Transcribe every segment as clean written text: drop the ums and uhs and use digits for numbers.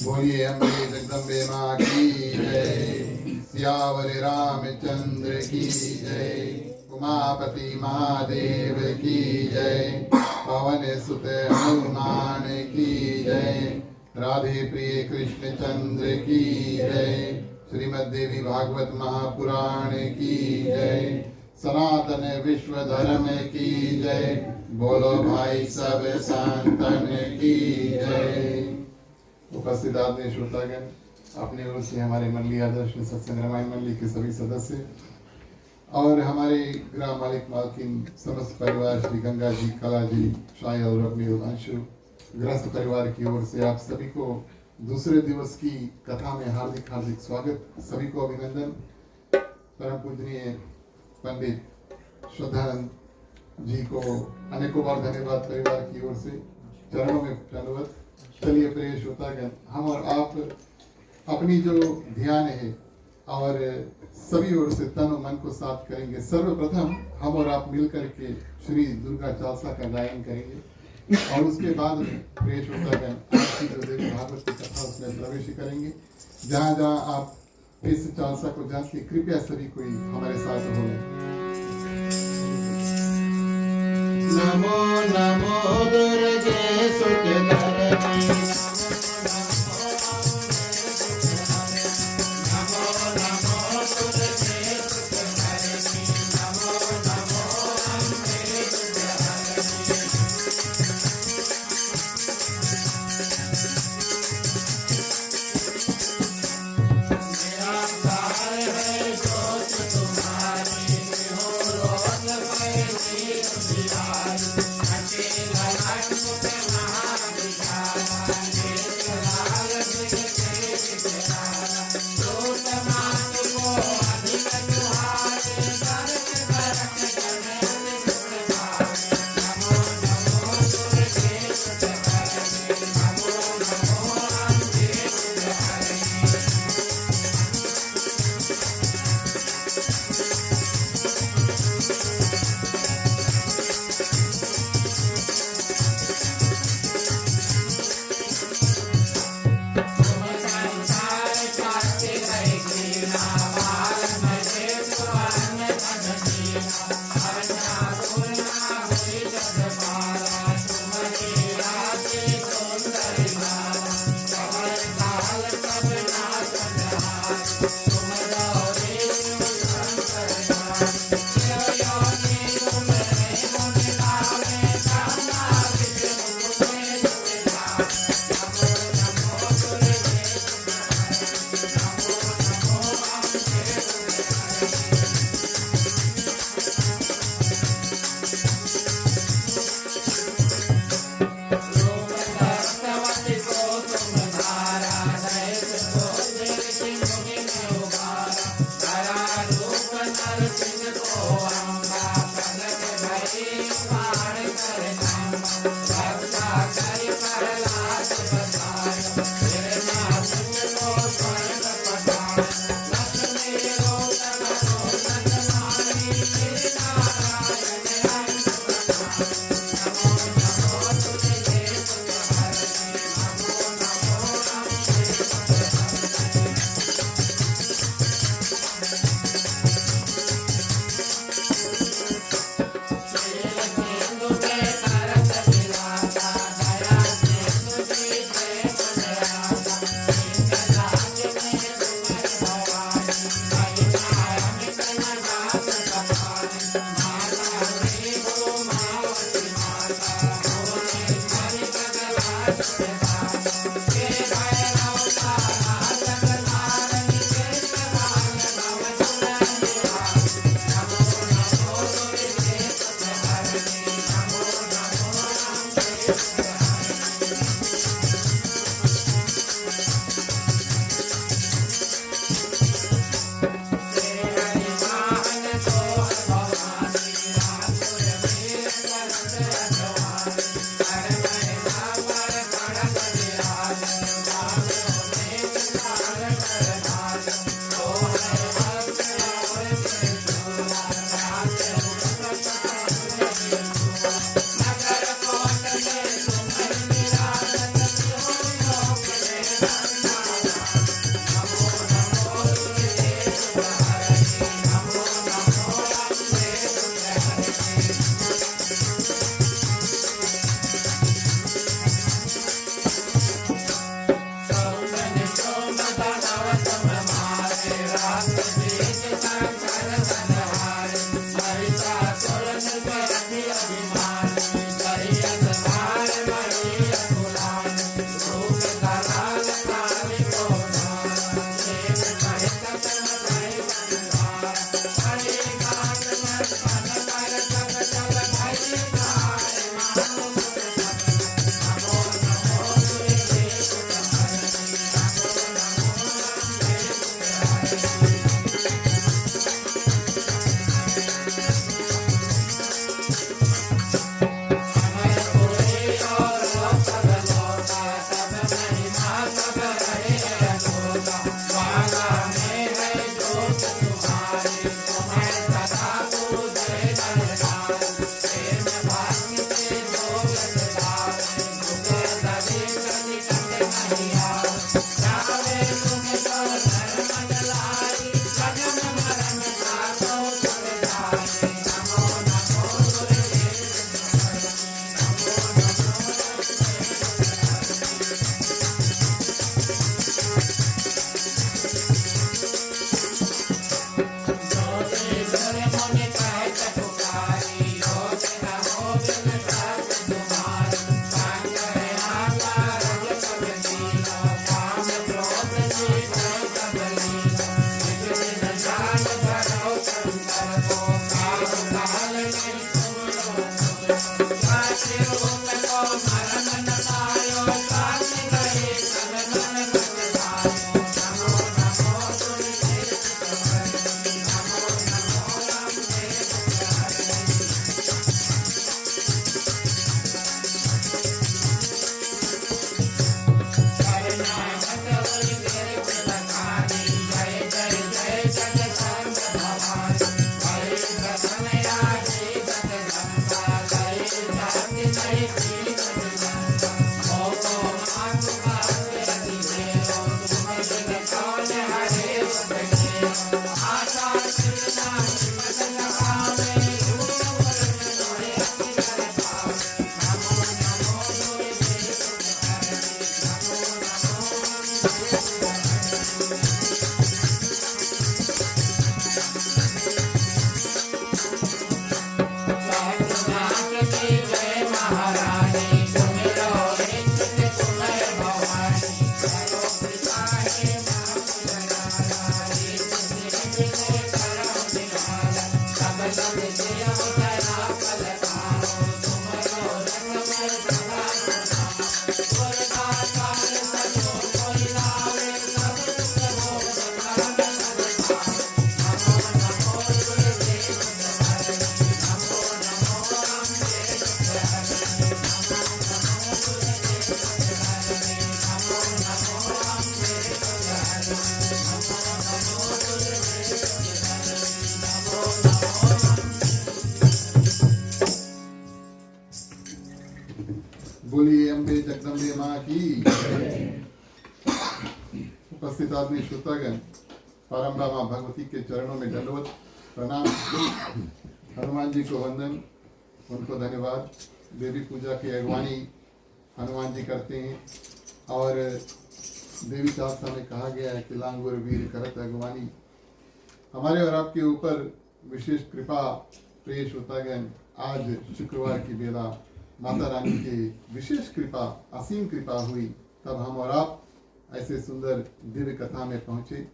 बोलिए अम्बे जगदम्बे माँ की जय। सियावर रामचंद्र की जय। उमापति महादेव की जय। पवन सुत हनुमान की जय। राधे प्रिय कृष्ण चंद्र की जय। श्रीमद् देवी भागवत महापुराण की जय। सनातन विश्व धर्म की जय। बोलो भाई सब संतन की जय। उपस्थित आदरणीय श्रोतागण, अपनी ओर से हमारे मंडली आदर्श सत्संग रामायण मंडली के सभी सदस्य और हमारे ग्राम मालिक मालकिन समस्त परिवार, श्री गंगा जी, कला जी, शाही और अपनी अंशु गृहस्थ परिवार की ओर से आप सभी को दूसरे दिवस की कथा में हार्दिक हार्दिक स्वागत, सभी को अभिनंदन। परम पूजनीय पंडित श्रद्धानंद जी को अनेकों बार धन्यवाद परिवार की ओर से, चरणों में दंडवत। चलिए प्रिय श्रोतागण, हम और आप अपनी जो ध्यान है और सभी ओर से तन और मन को साफ करेंगे। सर्वप्रथम हम और आप मिलकर के श्री दुर्गा चालीसा का गायन करेंगे और उसके बाद में प्रिय श्रोतागण आपकी जो देवी भागवत की कथा उसमें प्रवेश करेंगे। जहाँ जहाँ आप इस चालीसा को जान के कृपया सभी कोई हमारे साथ हो। नमो नमो दुर्गे सुखधरणी। बोलिए अम्बे जगदम्बे माँ की। उपस्थित आदमी श्रोतागण, पारंबा माँ भगवती के चरणों में दंडवत प्रणाम। हनुमान जी को वंदन, उनको धन्यवाद। देवी पूजा की अगवानी हनुमान जी करते हैं और देवी शास्त्र में कहा गया है कि लांगुर वीर करत अगवानी। हमारे और आपके ऊपर विशेष कृपा प्रिय श्रोतागण, आज शुक्रवार की बेला माता रानी की विशेष कृपा, असीम कृपा हुई, तब हम और आप ऐसे सुंदर दिव्य कथा में पहुँचे।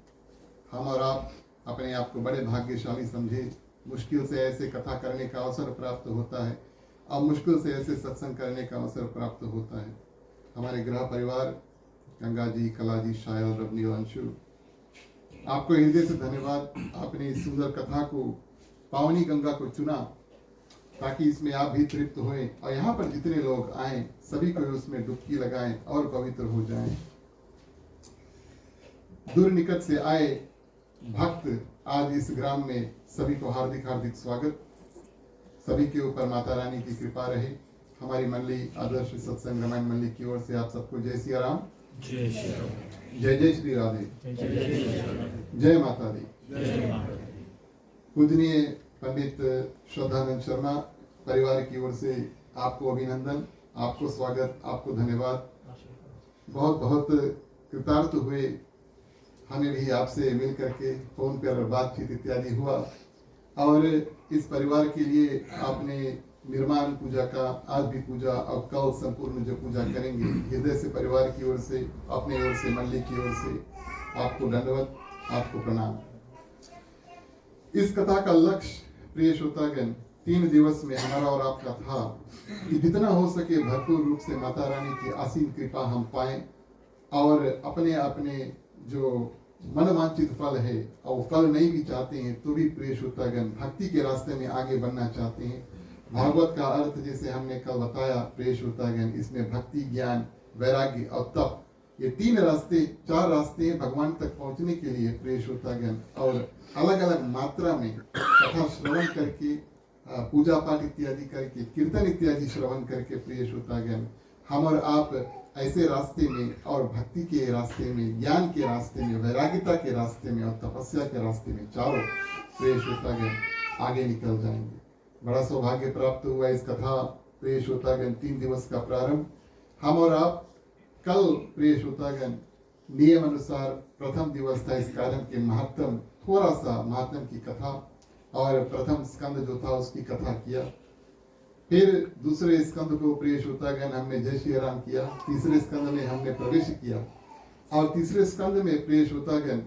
हम और आप अपने आप को बड़े भाग्यशाली समझे। मुश्किल से ऐसे कथा करने का अवसर प्राप्त होता है और मुश्किल से ऐसे सत्संग करने का अवसर प्राप्त होता है। हमारे गृह परिवार गंगा जी, कला जी, शायल, रवनी और अंशु, आपको हृदय से धन्यवाद। आपने इस सुंदर कथा को, पावनी गंगा को चुना ताकि इसमें आप भी तृप्त हुए और यहाँ पर जितने लोग आए सभी को उसमें डुबकी लगाएं और पवित्र हो जाएं। दूर निकट से आए भक्त आज इस ग्राम में, सभी को हार्दिक हार्दिक स्वागत। सभी के ऊपर माता रानी की कृपा रहे। हमारी मंडली आदर्श सत्संग रामायण मंडली की ओर से आप सबको जय सिया राम, जय जय श्री राधे, जय माता दी। पूजनीय पंडित श्रद्धानंद शर्मा परिवार की ओर से आपको अभिनंदन, आपको स्वागत, आपको धन्यवाद। बहुत बहुत कृतार्थ हुए। हमें भी आपसे मिल करके फोन पर बातचीत इत्यादि हुआ और इस परिवार के लिए आपने निर्माण पूजा का आज भी पूजा और कल संपूर्ण जो पूजा करेंगे, हृदय से परिवार की ओर से, अपने ओर से, मंडली की ओर से आपको दंडवत, आपको प्रणाम। इस कथा का लक्ष्य प्रिय श्रोतागण 3 दिवस में हमारा और आपका था कि जितना हो सके भरपूर रूप से माता रानी की असीम कृपा हम पाएं और अपने अपने जो मनवांछित फल है और फल नहीं भी चाहते हैं तो भी प्रिय श्रोतागण भक्ति के रास्ते में आगे बढ़ना चाहते हैं। भागवत का अर्थ जैसे हमने कल बताया प्रिय श्रोतागण, इसमें भक्ति, ज्ञान, वैराग्य और तप, ये 3 रास्ते, 4 रास्ते हैं भगवान तक पहुंचने के लिए प्रिय श्रोतागण। और अलग अलग मात्रा में कथा श्रवण करके, पूजा पाठ इत्यादि करके, कीर्तन इत्यादि श्रवण करके प्रिय श्रोतागण हम और आप ऐसे रास्ते में और भक्ति के रास्ते में, ज्ञान के रास्ते में, वैराग्यता के रास्ते में और तपस्या के रास्ते में चारों प्रिय श्रोतागण आगे निकल जाएंगे। बड़ा सौभाग्य प्राप्त हुआ इस कथा प्रिय श्रोतागण 3 दिवस का प्रारंभ। हम और आप कल प्रिय श्रोतागण नियम अनुसार प्रथम दिवस था इस कार्य के महत्तम, थोड़ा सा महत्तम की कथा और प्रथम स्कंद जो था उसकी कथा किया। फिर दूसरे स्कंद को प्रिय श्रोतागण हमने जय श्री राम किया। तीसरे स्कंद में हमने प्रवेश किया और तीसरे स्कंद में प्रिय श्रोतागण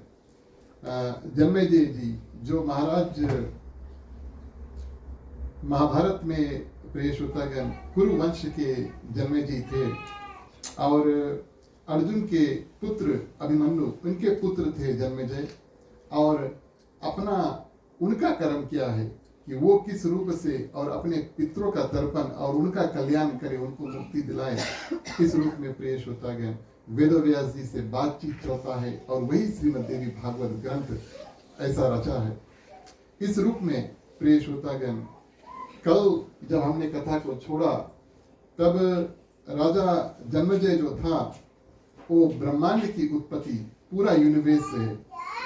जन्मेजय जी जो महाराज महाभारत में प्रिय श्रोतागण कुरु वंश के जन्मेजय थे और अर्जुन के पुत्र अभिमन्यु उनके पुत्र थे जन्मेजय। और अपना उनका कर्म क्या है कि वो किस रूप से और अपने पितरों का तर्पण और उनका कल्याण करे, उनको मुक्ति दिलाए, इस रूप में प्रिय श्रोतागण वेदव्यास जी से बातचीत चलता है और वही श्रीमद् देवी भागवत ग्रंथ ऐसा रचा है। इस रूप में प्रिय श्रोतागण कल जब हमने कथा को छोड़ा तब राजा जन्मेजय जो था वो ब्रह्मांड की उत्पत्ति पूरा यूनिवर्स है,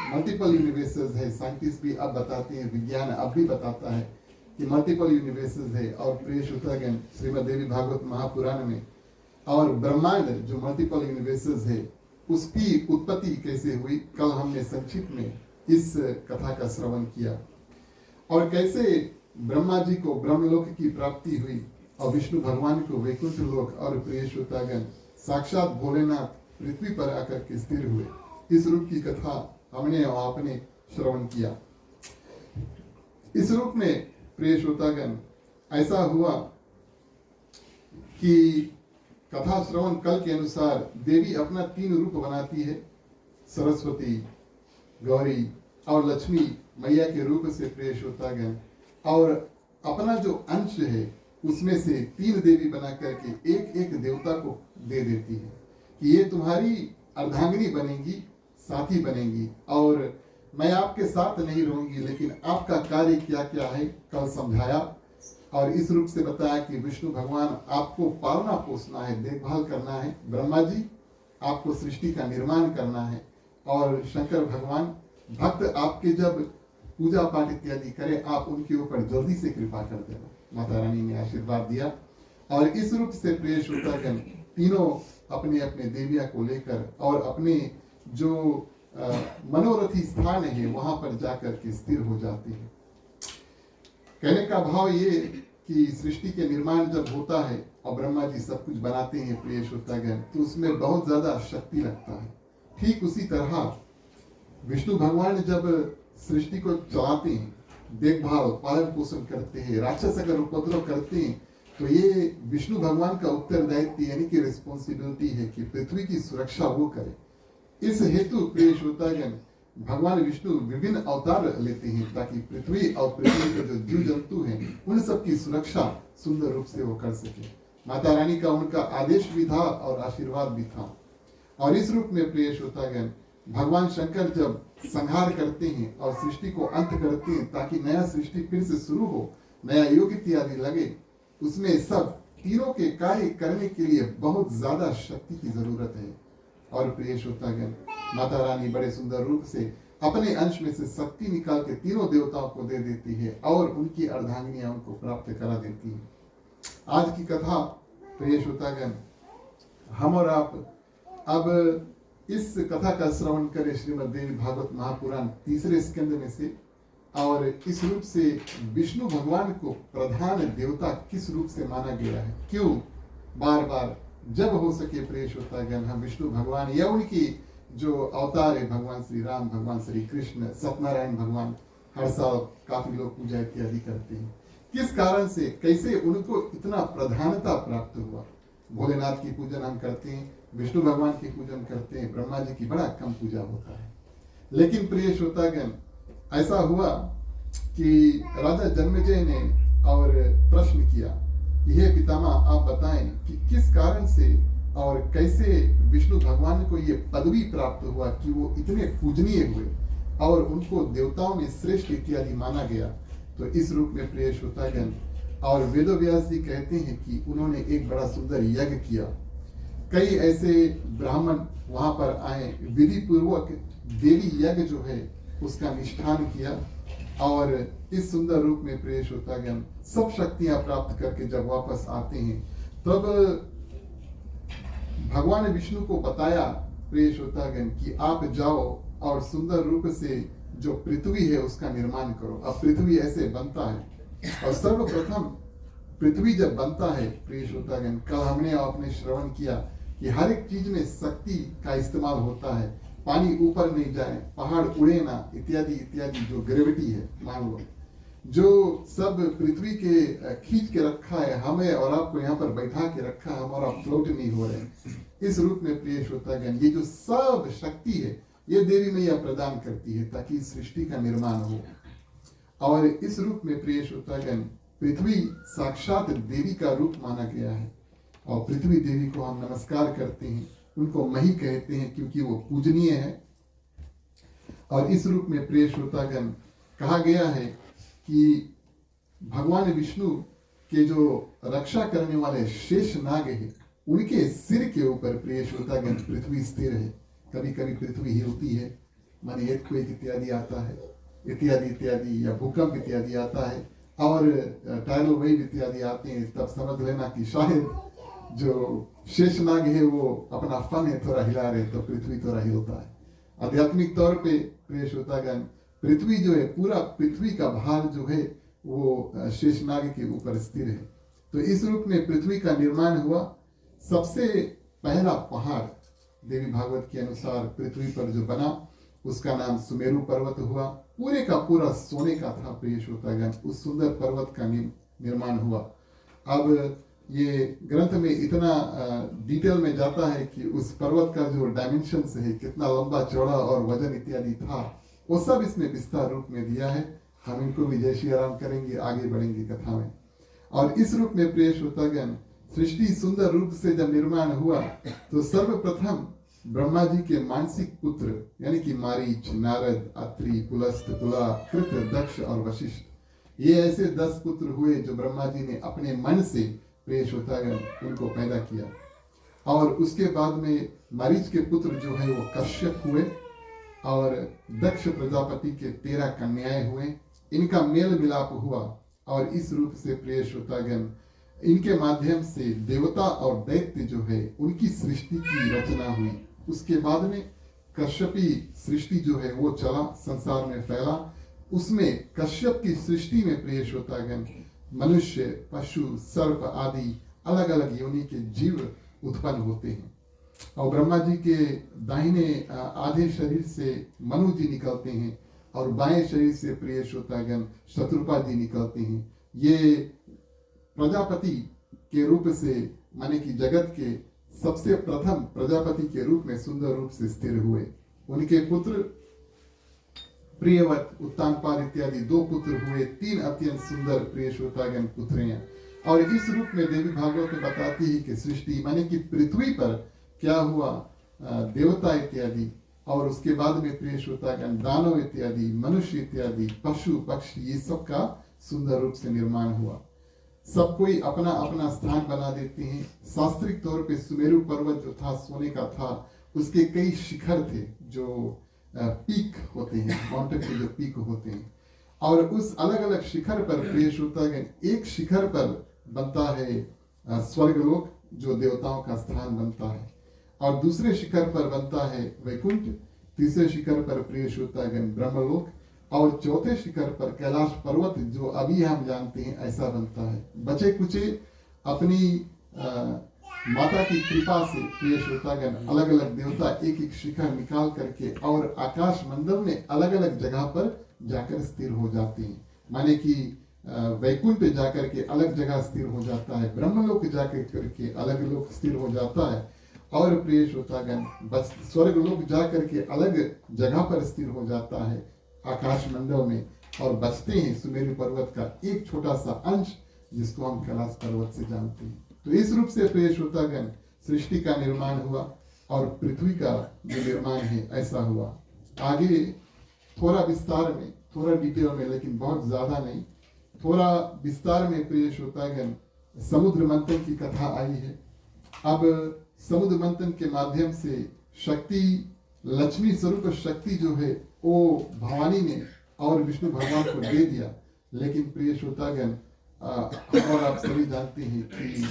मल्टीपल यूनिवर्सेस है। साइंटिस्ट भी अब बताते हैं, विज्ञान अब भी बताता है कि मल्टीपल यूनिवर्सेस है। और प्रिय श्रोतागण, श्रीमद् देवी भागवत महापुराण में और ब्रह्मांड जो मल्टीपल यूनिवर्सेस है उसकी उत्पत्ति कैसे हुई, कल हमने संक्षिप्त में इस कथा का श्रवण किया। और कैसे ब्रह्मा जी को ब्रह्मलोक की प्राप्ति हुई और विष्णु भगवान को वैकुंठ लोक, और प्रिय श्रोतागण साक्षात भोलेनाथ पृथ्वी पर आकर के स्थिर हुए। इस रूप की कथा हमने और आपने श्रवण किया। इस रूप में प्रिय श्रोतागण ऐसा हुआ कि कथा श्रवण कल के अनुसार देवी अपना 3 रूप बनाती है, सरस्वती, गौरी और लक्ष्मी मैया के रूप से प्रिय श्रोतागण। और अपना जो अंश है उसमें से 3 देवी बना करके एक एक देवता को दे देती है कि ये तुम्हारी अर्धांगिनी बनेंगी, साथी बनेंगी, और मैं आपके साथ नहीं रहूंगी, लेकिन आपका कार्य क्या क्या है कल समझाया। और इस रूप से बताया कि विष्णु भगवान आपको पालना पोसना है, देखभाल करना है, ब्रह्मा जी आपको सृष्टि का निर्माण करना है, और शंकर भगवान भक्त आपके जब पूजा पाठ इत्यादि करे आप उनके ऊपर जल्दी से कृपा कर देना। माता रानी ने आशीर्वाद दिया। और इस रूप से प्रिय श्रोतागण तीनों अपने अपने देविया को लेकर और अपने जो मनोरथी स्थान है वहां पर जाकर के स्थिर हो जाते हैं। कहने का भाव ये कि सृष्टि के निर्माण जब होता है और ब्रह्मा जी सब कुछ बनाते हैं प्रिय श्रोतागण, तो उसमें बहुत ज्यादा शक्ति लगता है। ठीक उसी तरह विष्णु भगवान जब सृष्टि को चलाते हैं, देखभाल पालन पोषण करते हैं, राक्षस अगर उपद्रव करते हैं तो ये विष्णु भगवान का उत्तरदायित्व यानी कि रिस्पॉन्सिबिलिटी है कि पृथ्वी की सुरक्षा वो करे। इस हेतु प्रिय श्रोतागण भगवान विष्णु विभिन्न अवतार लेते हैं ताकि पृथ्वी और पृथ्वी के जो जीव जंतु हैं उन सब की सुरक्षा सुंदर रूप से वो कर सके। माता रानी का उनका आदेश भी था और आशीर्वाद भी था। और इस रूप में प्रिय श्रोतागण भगवान शंकर जब संहार करते हैं और सृष्टि को अंत करते हैं ताकि नया सृष्टि फिर से शुरू हो, नया युग इत्यादि लगे, उसमें सब तीनों के कार्य करने के लिए बहुत ज्यादा शक्ति की जरूरत है। और प्रिय श्रोतागण माता रानी बड़े सुंदर रूप से अपने अंश में से शक्ति निकाल के तीनों देवताओं को दे देती है और उनकी अर्धांगिनियां उनको प्राप्त करा देती है। आज की कथा प्रिय श्रोतागण हम और आप अब इस कथा का श्रवण करें श्रीमद् देवी भागवत महापुराण 3 स्कंद में से। और इस रूप से विष्णु भगवान को प्रधान देवता किस रूप से माना गया है, क्यों बार बार जब हो सके प्रिय श्रोतागण हम विष्णु भगवान या उनकी जो अवतार है भगवान श्री राम, भगवान श्री कृष्ण, सत्यनारायण भगवान हर साल काफी लोग पूजा इत्यादि करते हैं। किस कारण से कैसे उनको इतना प्रधानता प्राप्त हुआ। भोलेनाथ की पूजन हम करते हैं, विष्णु भगवान की पूजन करते हैं, ब्रह्मा जी की बड़ा कम पूजा होता है। लेकिन प्रिय श्रोतागण ऐसा हुआ कि राजा जन्मेजय ने और प्रश्न किया कि हे पितामह आप बताएं कि किस कारण से और कैसे विष्णु भगवान को ये पदवी प्राप्त हुआ कि वो इतने पूजनीय हुए और उनको देवताओं में श्रेष्ठ इत्यादि माना गया। तो इस रूप में प्रिय श्रोतागण और वेदव्यास जी कहते हैं कि उन्होंने एक बड़ा सुंदर यज्ञ किया। कई ऐसे ब्राह्मण वहां पर आए, विधि पूर्वक देवी यज्ञ जो है उसका निष्ठान किया और इस सुंदर रूप में प्रिय श्रोतागण सब शक्तियां प्राप्त करके जब वापस आते हैं तब भगवान विष्णु को बताया प्रिय श्रोतागण कि आप जाओ और सुंदर रूप से जो पृथ्वी है उसका निर्माण करो। अब पृथ्वी ऐसे बनता है और सर्वप्रथम पृथ्वी जब बनता है प्रिय श्रोतागण कल हमने आपने श्रवण किया कि हर एक चीज में शक्ति का इस्तेमाल होता है, पानी ऊपर नहीं जाए, पहाड़ उड़े ना, इत्यादि इत्यादि जो ग्रेविटी है मान लो जो सब पृथ्वी के खींच के रखा है, हमें और आपको यहाँ पर बैठा के रखा है, हमारा फ्लोट नहीं हो रहे। इस रूप में प्रिय श्रोतागण ये जो सब शक्ति है ये देवी मैया प्रदान करती है ताकि सृष्टि का निर्माण हो। और इस रूप में प्रिय श्रोतागण पृथ्वी साक्षात देवी का रूप माना गया है और पृथ्वी देवी को हम नमस्कार करते हैं, उनको मही कहते हैं क्योंकि वो पूजनीय है। और इस रूप में प्रिय श्रोतागण कहा गया है कि भगवान विष्णु के जो रक्षा करने वाले शेष नाग है उनके सिर के ऊपर प्रिय श्रोतागण पृथ्वी स्थिर है। कभी कभी पृथ्वी हिलती है, माने earthquake इत्यादि आता है, इत्यादि इत्यादि, या भूकंप इत्यादि आता है, और टाइडल वेव इत्यादि आते हैं, तब समझ लेना कि शायद जो शेषनाग है वो अपना फन है थोड़ा हिला रहे, तो पृथ्वी थोड़ा हिलता है। आध्यात्मिक तौर पे प्रिय श्रोतागण, पृथ्वी जो है, पूरा पृथ्वी का भार जो है वो शेषनाग के ऊपर स्थिर है। तो इस रूप में पृथ्वी का निर्माण हुआ। सबसे पहला पहाड़ देवी भागवत के अनुसार पृथ्वी पर जो बना उसका नाम सुमेरु पर्वत हुआ। पूरे का पूरा सोने का था प्रिय श्रोतागण। उस सुंदर पर्वत का निर्माण हुआ। अब ये ग्रंथ में इतना डिटेल में जाता है कि उस पर्वत का जो डायमेंशंस है, कितना लंबा चौड़ा और वजन इत्यादि था, वो सब इसमें विस्तार रूप में दिया है। हम इनको भी जय श्री राम करेंगे, आगे बढ़ेंगे कथा में। और इस रूप में प्रिय श्रोतागण, सृष्टि सुंदर रूप से जब निर्माण हुआ तो सर्वप्रथम ब्रह्मा जी के मानसिक पुत्र यानी कि मारीच, नारद, अत्रि, पुलस्त, तुला, कृत, दक्ष और वशिष्ठ, ये ऐसे 10 पुत्र हुए जो ब्रह्मा जी ने अपने मन से प्रिय श्रोतागण उनको पैदा किया। और उसके बाद में मारीच के पुत्र जो है वो कश्यप हुए, और दक्ष प्रजापति के 13 कन्याएं हुए। इनका मेल मिलाप हुआ, और इस रूप से प्रिय श्रोतागण इनके माध्यम से देवता और दैत्य जो है उनकी सृष्टि की रचना हुई। उसके बाद में कश्यपी सृष्टि जो है वो चला, संसार में फैला। उसमें कश्यप की सृष्टि में प्रिय श्रोतागण मनुष्य, पशु, सर्प आदि अलग अलग योनि के जीव उत्पन्न होते हैं। और ब्रह्मा जी के दाहिने आधे शरीर से मनु जी निकलते हैं, और बाएं शरीर से प्रिय श्रोतागण शत्रुपा जी निकलते हैं। ये प्रजापति के रूप से, माने कि जगत के सबसे प्रथम प्रजापति के रूप में सुंदर रूप से स्थिर हुए। उनके पुत्र प्रियवत, उत्तानपाद इत्यादि 2 पुत्र हुए। 3 अत्यंत सुंदर प्रिय श्रोतागण पुत्र हैं। और इस रूप में देवी भागवत में बताती है कि सृष्टि माने कि पृथ्वी पर क्या हुआ, देवता इत्यादि, और उसके बाद में प्रिय श्रोतागण दानव इत्यादि, मनुष्य इत्यादि, पशु पक्षी, ये सब का सुंदर रूप से निर्माण हुआ। सब कोई अपना अपना स्थान बना देते हैं। शास्त्रिक तौर पे सुमेरु पर्वत जो था सोने का था, उसके कई शिखर थे जो पीक होते हैं, माउंटेन के जो पीक होते हैं। और उस अलग अलग शिखर पर प्रिय श्रोतागण, एक शिखर पर बनता है स्वर्गलोक जो देवताओं का स्थान बनता है, और दूसरे शिखर पर बनता है वैकुंठ, तीसरे शिखर पर प्रिय श्रोतागण ब्रह्मलोक, और चौथे शिखर पर कैलाश पर्वत जो अभी हम जानते हैं ऐसा बनता है। बचे कुचे अपनी माता की कृपा से प्रिय श्रोतागण अलग अलग देवता एक एक शिखर निकाल करके और आकाश मंडल में अलग अलग जगह पर जाकर स्थिर हो जाते हैं। माने कि वैकुंठ जाकर के अलग जगह स्थिर हो जाता है, ब्रह्मलोक जाकर करके अलग लोक स्थिर हो जाता है, और प्रिय श्रोतागण बस स्वर्ग लोक जाकर के अलग जगह पर स्थिर हो जाता है आकाश मंडल में, और बचते हैं सुमेरु पर्वत का एक छोटा सा अंश जिसको हम कैलाश पर्वत से जानते हैं। तो इस रूप से प्रिय श्रोतागण सृष्टि का निर्माण हुआ, और पृथ्वी का जो निर्माण है ऐसा हुआ। आगे थोड़ा विस्तार में, थोड़ा डिटेल में, लेकिन बहुत ज्यादा नहीं, थोड़ा विस्तार में प्रिय श्रोतागण समुद्र मंथन की कथा आई है। अब समुद्र मंथन के माध्यम से शक्ति, लक्ष्मी स्वरूप शक्ति जो है वो भवानी ने और विष्णु भगवान को दे दिया। लेकिन प्रिय श्रोतागण और आप सभी जानते हैं कि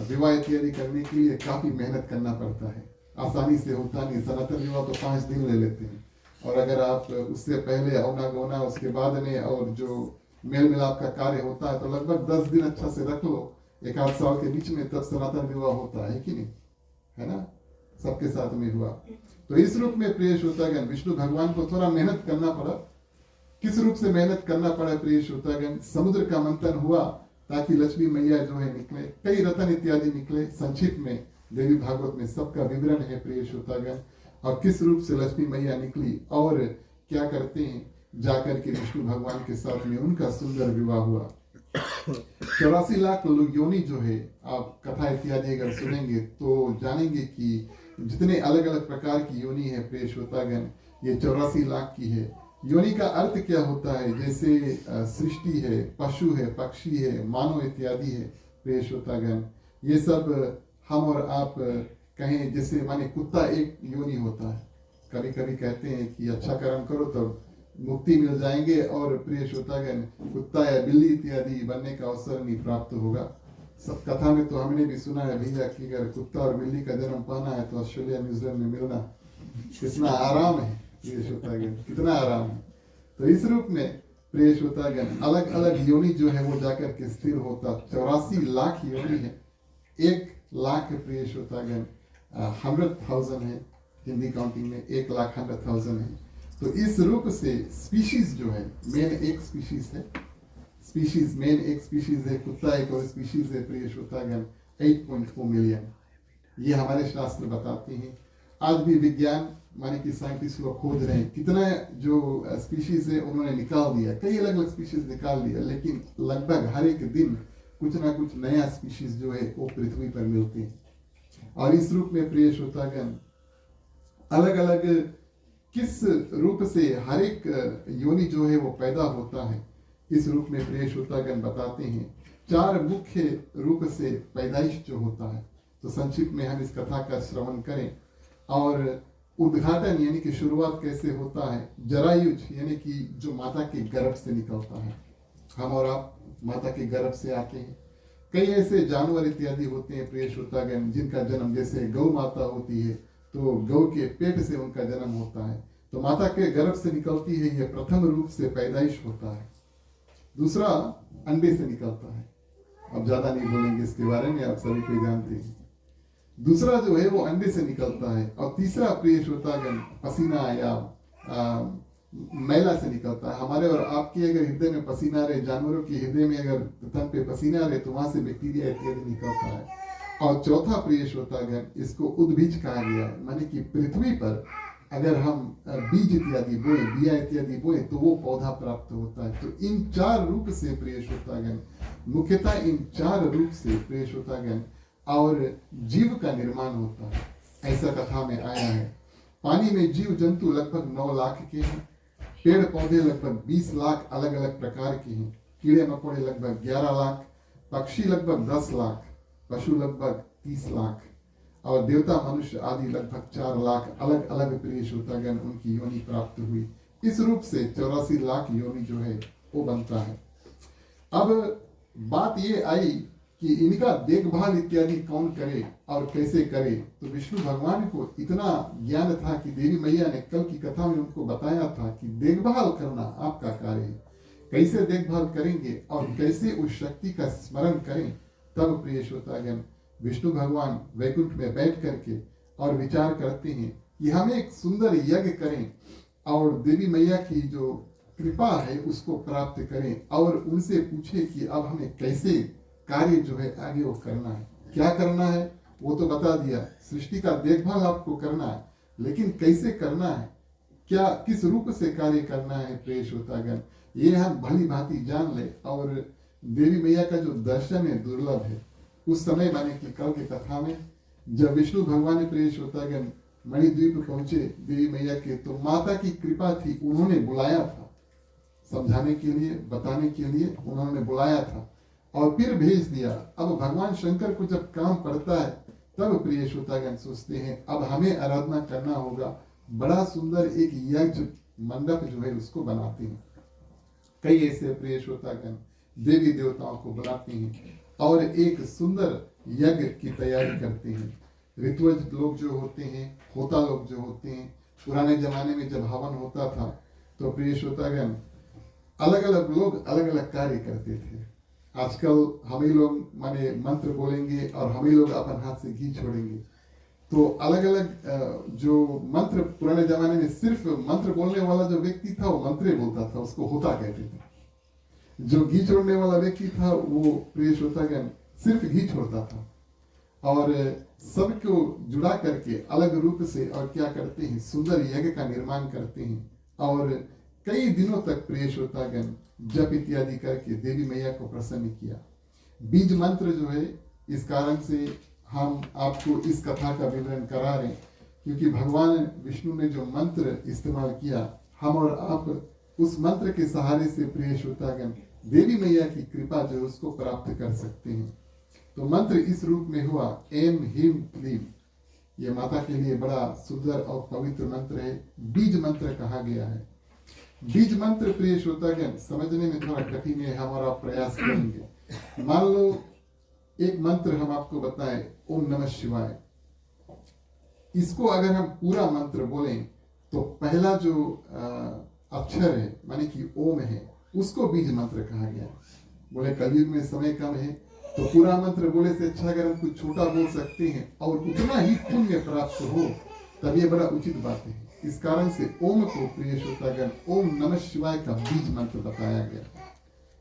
विवाह इत्यादि करने के लिए काफी मेहनत करना पड़ता है, आसानी से होता नहीं। सनातन विवाह तो 5 दिन ले लेते हैं, और अगर आप उससे पहले औना गौना, उसके बाद में और जो मेल मिलाप का कार्य होता है तो लगभग 10 दिन अच्छा से रख लो, 1-8 साल के बीच में, तब सनातन विवाह होता है कि नहीं, है ना, सबके साथ में हुआ। तो इस रूप में प्रिय श्रोतागण विष्णु भगवान को थोड़ा मेहनत करना पड़ा। किस रूप से मेहनत करना पड़ा प्रिय श्रोतागण? समुद्र का मंथन हुआ ताकि लक्ष्मी मैया जो है निकले, कई रतन इत्यादि निकले। संक्षिप्त में देवी भागवत में सबका विवरण है प्रिय श्रोतागण, और किस रूप से लक्ष्मी मैया निकली और क्या करते हैं, जाकर के विष्णु भगवान के साथ में उनका सुंदर विवाह हुआ। 84 लाख योनि जो है, आप कथा इत्यादि अगर सुनेंगे तो जानेंगे कि जितने अलग अलग प्रकार की योनि है प्रिय श्रोतागण, ये 84 लाख की है। योनि का अर्थ क्या होता है? जैसे सृष्टि है, पशु है, पक्षी है, मानव इत्यादि है प्रिय श्रोतागण, ये सब हम और आप कहें जैसे माने कुत्ता एक योनि होता है, कभी कभी कहते हैं कि अच्छा कर्म करो तो मुक्ति मिल जाएंगे और प्रिय श्रोतागण कुत्ता या बिल्ली इत्यादि बनने का अवसर नहीं प्राप्त होगा। सब कथा में तो हमने भी सुना है भैया कि अगर कुत्ता और बिल्ली का जन्म पाना है तो ऑस्ट्रेलिया न्यूजीलैंड में मिलना कितना आराम है प्रिय श्रोतागण, कितना आराम है। तो इस रूप में प्रिय श्रोतागण अलग अलग योनि जो है वो जाकर के स्थिर होता 84 लाख योनि है। 1 लाख प्रिय श्रोतागण 100,000 है, हिंदी काउंटिंग में 1,100,000 है। तो इस रूप से स्पीशीज जो है मेन एक स्पीशीज है, स्पीशीज मेन एक स्पीशीज है, कुत्ता एक और स्पीशीज है प्रिय श्रोतागण 8.4 मिलियन, ये हमारे शास्त्र बताते हैं। आज भी विज्ञान माने कि साइंटिस्ट लोग खोज रहे हैं कितना जो स्पीशीज है उन्होंने निकाल दिया, कई अलग अलग स्पीशीज निकाल दिया, लेकिन लगभग हर एक दिन कुछ ना कुछ नया स्पीशीज जो है वो पृथ्वी पर मिलते हैं। और इस रूप में प्रिय श्रोतागण अलग अलग किस रूप से हर एक योनि जो है वो पैदा होता है, इस रूप में प्रिय श्रोतागण बताते हैं 4 मुख्य रूप से पैदाइश जो होता है। तो संक्षिप्त में हम इस कथा का श्रवण करें और उद्घाटन यानी कि शुरुआत कैसे होता है। जरायुज यानी कि जो माता के गर्भ से निकलता है, हम और आप माता के गर्भ से आते हैं। कई ऐसे जानवर इत्यादि होते हैं प्रिय श्रोतागण जिनका जन्म, जैसे गौ माता होती है तो गौ के पेट से उनका जन्म होता है, तो माता के गर्भ से निकलती है, यह प्रथम रूप से पैदाइश होता है। दूसरा अंडे से निकलता है, अब ज्यादा नहीं बोलेंगे इसके बारे में, आप सभी को जानते हैं। दूसरा जो है वो अंडे से निकलता है। और तीसरा प्रिय श्रोतागण पसीना या मैला से निकलता है। हमारे और आपके अगर हृदय में पसीना रहे, जानवरों के हृदय में अगर तन पे पसीना रहे तो वहां से बैक्टीरिया इत्यादि निकलता है। और चौथा प्रिय श्रोतागण इसको उद्भिज कहा गया है, माने कि पृथ्वी पर अगर हम बीज इत्यादि बोए, बिया इत्यादि बोए तो वो पौधा प्राप्त होता है। तो इन 4 रूप से प्रिय श्रोतागण, मुख्यतः इन 4 रूप से प्रिय श्रोतागण और जीव का निर्माण होता है, ऐसा कथा में आया है। पानी में जीव जंतु लगभग 9 लाख के हैं, पेड़ पौधे लगभग 20 लाख अलग अलग प्रकार के हैं, कीड़े मकोड़े लगभग 11 लाख, पक्षी लगभग 10 लाख, पशु लगभग 30 लाख और देवता मनुष्य आदि लगभग 4 लाख अलग अलग प्रिय श्रोतागण उनकी योनि प्राप्त हुई। इस रूप से 84 लाख योनि जो है वो बनता है। अब बात ये आई कि इनका देखभाल इत्यादि कौन करे और कैसे करे। तो विष्णु भगवान को इतना ज्ञान था कि देवी मैया ने कल की कथा में उनको बताया था कि देखभाल करना आपका कार्य है, कैसे देखभाल करेंगे और कैसे उस शक्ति का स्मरण करें। तब प्रिय श्रोतागण विष्णु भगवान वैकुंठ में बैठ करके और विचार करते हैं कि हम एक सुंदर यज्ञ करें और देवी मैया की जो कृपा है उसको प्राप्त करें और उनसे पूछे कि अब हमें कैसे कार्य जो है आगे वो करना है, क्या करना है वो तो बता दिया, सृष्टि का देखभाल आपको करना है, लेकिन कैसे करना है, क्या किस रूप से कार्य करना है प्रिय श्रोतागण, ये हम भली भांति जान ले। और देवी मैया का जो दर्शन है दुर्लभ है। उस समय माने कि कल की कथा में जब विष्णु भगवान ने प्रिय श्रोतागण मणिद्वीप पहुंचे देवी मैया के, तो माता की कृपा थी, उन्होंने बुलाया था समझाने के लिए, बताने के लिए उन्होंने बुलाया था और फिर भेज दिया। अब भगवान शंकर को जब काम पड़ता है तब प्रिय श्रोतागण सोचते हैं अब हमें आराधना करना होगा, बड़ा सुंदर एक यज्ञ मंडप जो है उसको बनाते हैं। कई ऐसे प्रिय श्रोतागण देवी देवताओं को बुलाते हैं और एक सुंदर यज्ञ की तैयारी करते हैं। ऋतुज लोग जो होते हैं, होता लोग जो होते हैं, पुराने जमाने में जब हवन होता था तो प्रिय श्रोतागण अलग अलग लोग अलग अलग कार्य करते थे। आजकल हम ही लोग माने मंत्र बोलेंगे और हम ही लोग अपन हाथ से घी छोड़ेंगे, तो अलग अलग जो मंत्र पुराने जमाने में सिर्फ मंत्र बोलने वाला जो व्यक्ति था वो मंत्र बोलता था, उसको होता कहते थे। जो घी छोड़ने वाला व्यक्ति था वो प्रिय श्रोतागण सिर्फ घी छोड़ता था। और सबको जुड़ा करके अलग रूप से और क्या करते हैं, सुंदर यज्ञ का निर्माण करते हैं और कई दिनों तक प्रिय श्रोतागण जप इत्यादि करके देवी मैया को प्रसन्न किया। बीज मंत्र जो है, इस कारण से हम आपको इस कथा का विवरण करा रहे हैं क्योंकि भगवान विष्णु ने जो मंत्र इस्तेमाल किया, हम और आप उस मंत्र के सहारे से प्रिय श्रोतागण देवी मैया की कृपा जो है उसको प्राप्त कर सकते हैं। तो मंत्र इस रूप में हुआ एम ह्रीम क्लीम। ये माता के लिए बड़ा सुंदर और पवित्र मंत्र है, बीज मंत्र कहा गया है। बीज मंत्र प्रिय श्रोतागण समझने में थोड़ा कठिन है, हमारा प्रयास करेंगे। मान लो एक मंत्र हम आपको बताएं, ओम नमः शिवाय। इसको अगर हम पूरा मंत्र बोलें तो पहला जो अक्षर है माने कि ओम है, उसको बीज मंत्र कहा गया। बोले कलयुग में समय कम है तो पूरा मंत्र बोले से अच्छा अगर हम कुछ छोटा बोल सकते हैं और उतना ही पुण्य प्राप्त हो तब ये बड़ा उचित बात है। इस कारण से ओम को प्रिय श्रोतागण ओम नमः शिवाय का बीज मंत्र बताया गया,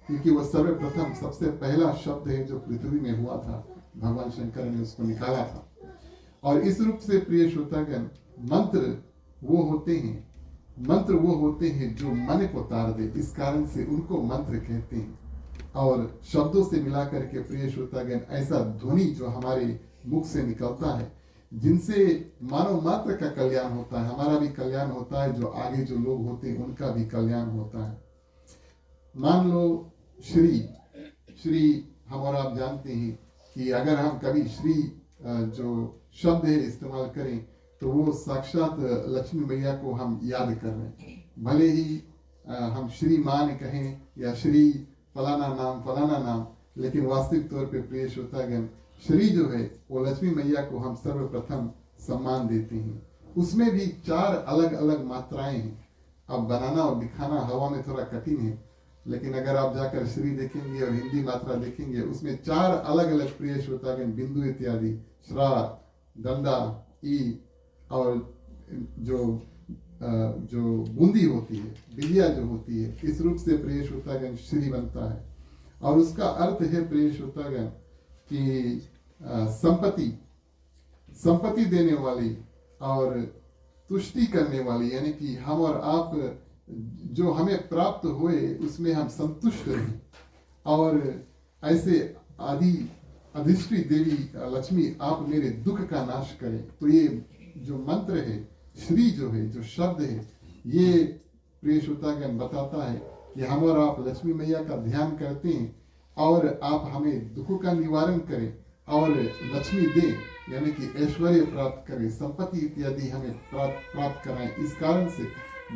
क्योंकि वह सर्वप्रथम सबसे पहला शब्द है जो पृथ्वी में हुआ था, भगवान शंकर ने उसको निकाला था। और इस रूप से प्रिय श्रोतागण मंत्र वो होते हैं जो मन को तार दे, इस कारण से उनको मंत्र कहते हैं। और शब्दों से मिला करके प्रिय श्रोतागण ऐसा ध्वनि जो हमारे मुख से निकलता है जिनसे मानव मात्र का कल्याण होता है, हमारा भी कल्याण होता है, जो आगे जो लोग होते हैं उनका भी कल्याण होता है। मान लो श्री हम और आप जानते हैं कि अगर हम कभी श्री जो शब्द है इस्तेमाल करें तो वो साक्षात लक्ष्मी मैया को हम याद कर रहे हैं। भले ही हम श्रीमान कहें या श्री फलाना नाम, लेकिन वास्तविक तौर पे प्रिय श्रोतागण श्री जो है वो लक्ष्मी मैया को हम सर्वप्रथम सम्मान देते हैं। उसमें भी 4 अलग अलग मात्राएं हैं। अब बनाना और दिखाना हवा में थोड़ा कठिन है, लेकिन अगर आप जाकर श्री देखेंगे और हिंदी मात्रा देखेंगे उसमें 4 अलग अलग प्रिय श्रोतागण बिंदु इत्यादि, श्रा, गंदा, ई और जो बूंदी होती है, बिलिया जो होती है, इस रूप से प्रिय श्रोतागण श्री बनता है। और उसका अर्थ है प्रिय श्रोतागण कि संपत्ति देने वाली और तुष्टि करने वाली, यानी कि हम और आप जो हमें प्राप्त हुए उसमें हम संतुष्ट रहें। और ऐसे अधिष्ठी देवी लक्ष्मी आप मेरे दुख का नाश करें। तो ये जो मंत्र है, श्री जो है, जो शब्द है, ये प्रिय श्रोतागण बताता है कि हम और आप लक्ष्मी मैया का ध्यान करते हैं और आप हमें दुखों का निवारण करें और लक्ष्मी दे, यानी कि ऐश्वर्य प्राप्त करें, संपत्ति इत्यादि हमें प्राप्त कराएं। इस कारण से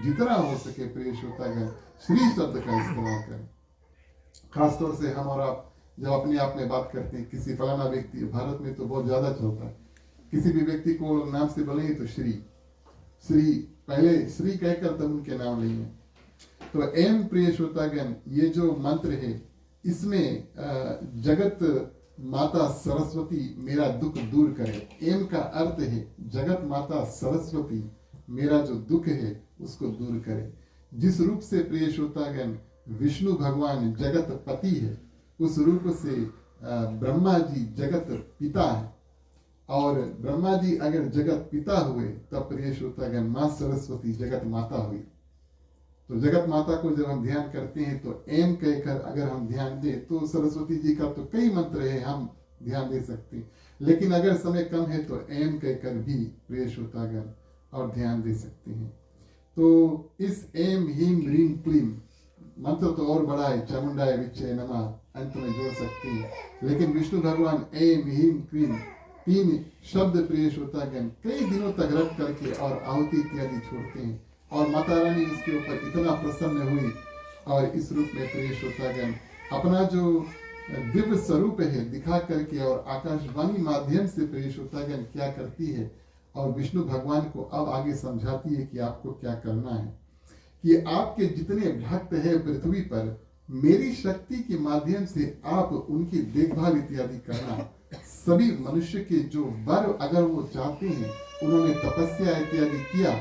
जितना हो सके प्रिय श्रोतागण श्री शब्द का इस्तेमाल करें। खासतौर से हम और आप जब अपने आप में बात करते हैं, किसी फलाना व्यक्ति, भारत में तो बहुत ज्यादा चलता है, किसी भी व्यक्ति को नाम से बोलेंगे तो श्री पहले श्री कहकर तब उनके नाम लेंगे। तो एम प्रिय श्रोतागण ये जो मंत्र है इसमें जगत माता सरस्वती मेरा दुख दूर करे। एम का अर्थ है जगत माता सरस्वती मेरा जो दुख है उसको दूर करे। जिस रूप से प्रिय श्रोतागण विष्णु भगवान जगत पति है, उस रूप से ब्रह्मा जी जगत पिता है। और ब्रह्मा जी अगर जगत पिता हुए तब प्रिय श्रोतागण मां सरस्वती जगत माता हुई। तो जगत माता को जब हम ध्यान करते हैं तो एम कहकर अगर हम ध्यान दें तो सरस्वती जी का तो कई मंत्र है, हम ध्यान दे सकते हैं, लेकिन अगर समय कम है तो एम कहकर भी प्रिय श्रोतागण और ध्यान दे सकते हैं। तो इस एम ह्रीम ह्रीम क्लीम मंत्र तो और बड़ा है, चामुंडाय विच्चे नमः अंत में जोड़ सकते हैं, लेकिन विष्णु भगवान एम ह्रीम क्लीम 3 शब्द प्रिय श्रोतागण कई दिनों तक रख करके और आहुति इत्यादि छोड़ते हैं और माता रानी इसके ऊपर इतना प्रसन्न हुई और इस रूप में प्रिय श्रोतागण अपना जो दिव्य स्वरूप है दिखा करके और आकाशवाणी माध्यम से प्रिय श्रोतागण क्या करती है और विष्णु भगवान को अब आगे समझाती है कि आपको क्या करना है, कि आपके जितने भक्त हैं पृथ्वी पर मेरी शक्ति के माध्यम से आप उनकी देखभाल इत्यादि करना। सभी मनुष्य के जो वर अगर वो चाहते हैं, उन्होंने तपस्या इत्यादि किया,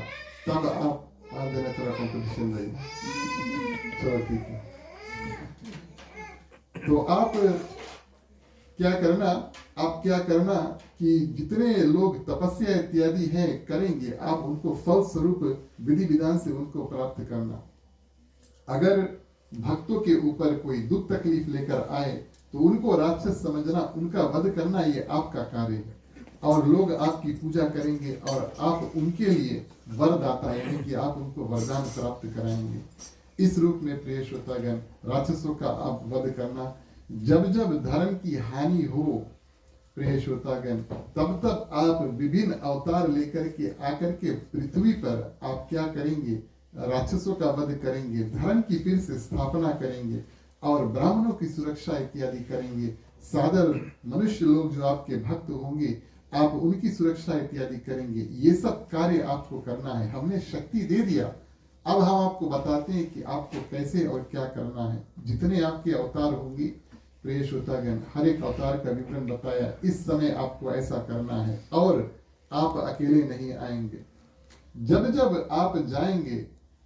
तब आप थोड़ा कॉम्पिटिशन रहेगा। चलो ठीक है। तो आप क्या करना कि जितने लोग तपस्या इत्यादि हैं करेंगे, आप उनको फल स्वरूप विधि विधान से उनको प्राप्त करना। अगर भक्तों के ऊपर कोई दुख तकलीफ लेकर आए तो उनको राक्षस समझना, उनका वध करना, ये आपका कार्य है और लोग आपकी पूजा करेंगे और आप उनके लिए वरदाता यानी कि आप उनको वरदान प्राप्त कराएंगे। इस रूप में प्रिय श्रोतागण राक्षसों का आप वध करना। जब जब धर्म की हानि हो प्रिय श्रोतागण, तब तक आप विभिन्न अवतार लेकर के आकर के पृथ्वी पर आप क्या करेंगे? राक्षसों का वध करेंगे, धर्म की फिर से स्थापना करेंगे और ब्राह्मणों की सुरक्षा इत्यादि करेंगे। साधारण मनुष्य लोग जो आपके भक्त होंगे, आप उनकी सुरक्षा इत्यादि करेंगे। ये सब कार्य आपको करना है। हमने शक्ति दे दिया, अब हम आपको बताते हैं कि आपको कैसे और क्या करना है। जितने आपके अवतार होंगे प्रिय श्रोतागण, हर एक अवतार का विवरण बताया। इस समय आपको ऐसा करना है और आप अकेले नहीं आएंगे। जब जब आप जाएंगे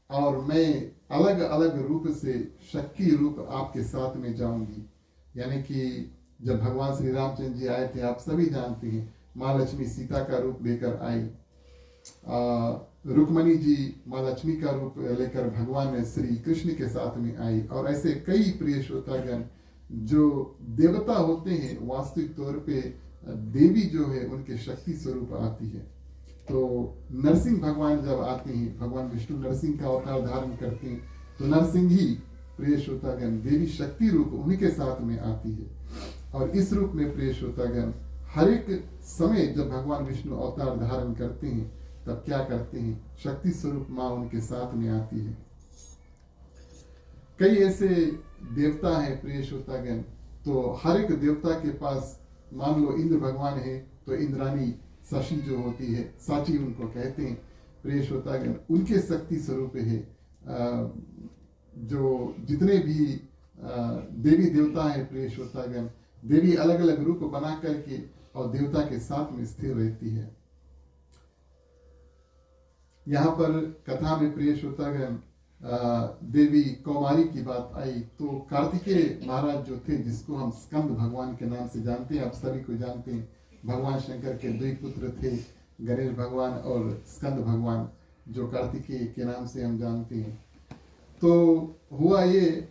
और मैं अलग अलग रूप से शक्ति रूप आपके साथ में जाऊंगी। यानी कि जब भगवान श्री रामचंद्र जी आए थे, आप सभी जानते हैं, माँ लक्ष्मी सीता का रूप लेकर आई, रुक्मणी जी माँ लक्ष्मी का रूप लेकर भगवान श्री कृष्ण के साथ में आई। और ऐसे कई प्रिय श्रोतागण जो देवता होते हैं, वास्तविक तौर पे देवी जो है उनके शक्ति स्वरूप आती है। तो नरसिंह भगवान जब आते हैं, भगवान विष्णु नरसिंह का अवतार धारण करते हैं, तो नरसिंह ही प्रिय श्रोतागण देवी शक्ति रूप उनके साथ में आती है। और इस रूप में प्रिय श्रोतागण हर एक समय जब भगवान विष्णु अवतार धारण करते हैं, तब क्या करते हैं? शक्ति स्वरूप माँ उनके साथ में आती है। कई ऐसे देवता हैं प्रिय श्रोतागण, तो हर एक देवता के पास, मान लो इंद्र भगवान है तो इंद्रानी शशि जो होती है, साची उनको कहते हैं प्रिय श्रोतागण, उनके शक्ति स्वरूप है। जो जितने भी देवी देवता हैं प्रिय श्रोतागण, देवी अलग अलग रूप बना करके और देवता के साथ में स्थिर रहती है। यहाँ पर कथा में प्रिय श्रोतागण देवी कौमारी की बात आई, तो कार्तिकेय महाराज जो थे, जिसको हम स्कंद भगवान के नाम से जानते हैं, आप सभी को जानते हैं, भगवान शंकर के दो पुत्र थे, गणेश भगवान और स्कंद भगवान, जो कार्तिकेय के नाम से हम जानते हैं। तो हुआ ये,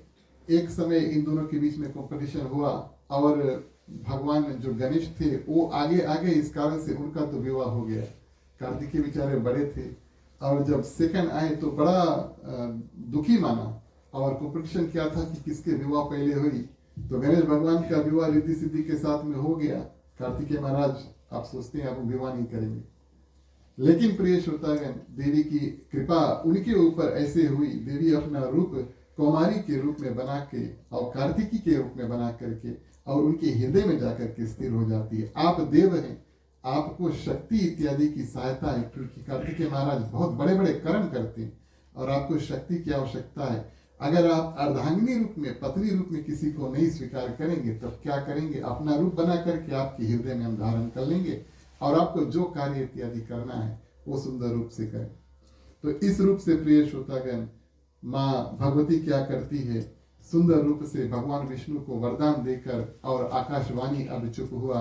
एक समय इन दोनों के बीच में कंपटीशन हुआ और भगवान जो गणेश थे वो आगे आगे, इस कारण से उनका तो विवाह हो गया। कार्तिकेय बेचारे बड़े थे और जब सेकंड आए तो बड़ा दुखी माना। और कंपटीशन क्या था कि किसके विवाह पहले हुई, तो गणेश भगवान का विवाह रिद्धि सिद्धि के साथ में हो गया। कार्तिकेय महाराज आप सोचते हैं आप विवाह नहीं करेंगे, लेकिन प्रिय श्रोतागण देवी की कृपा उनके ऊपर ऐसे हुई, देवी अपना रूप कौमारी के रूप में बना के और कार्तिकी के रूप में बना करके और उनके हृदय में जाकर के स्थिर हो जाती है। आप देव हैं, आपको शक्ति इत्यादि की सहायता है, क्योंकि कार्तिकेय महाराज बहुत बड़े बड़े कर्म करते हैं और आपको शक्ति की आवश्यकता है। अगर आप अर्धांगिनी रूप में, पत्नी रूप में किसी को नहीं स्वीकार करेंगे, तब क्या करेंगे? अपना रूप बना करके आपके हृदय में हम धारण कर लेंगे और आपको जो कार्य इत्यादि करना है वो सुंदर रूप से करें। तो इस रूप से प्रिय श्रोतागण माँ भगवती क्या करती है? सुंदर रूप से भगवान विष्णु को वरदान देकर, और आकाशवाणी अब चुप हुआ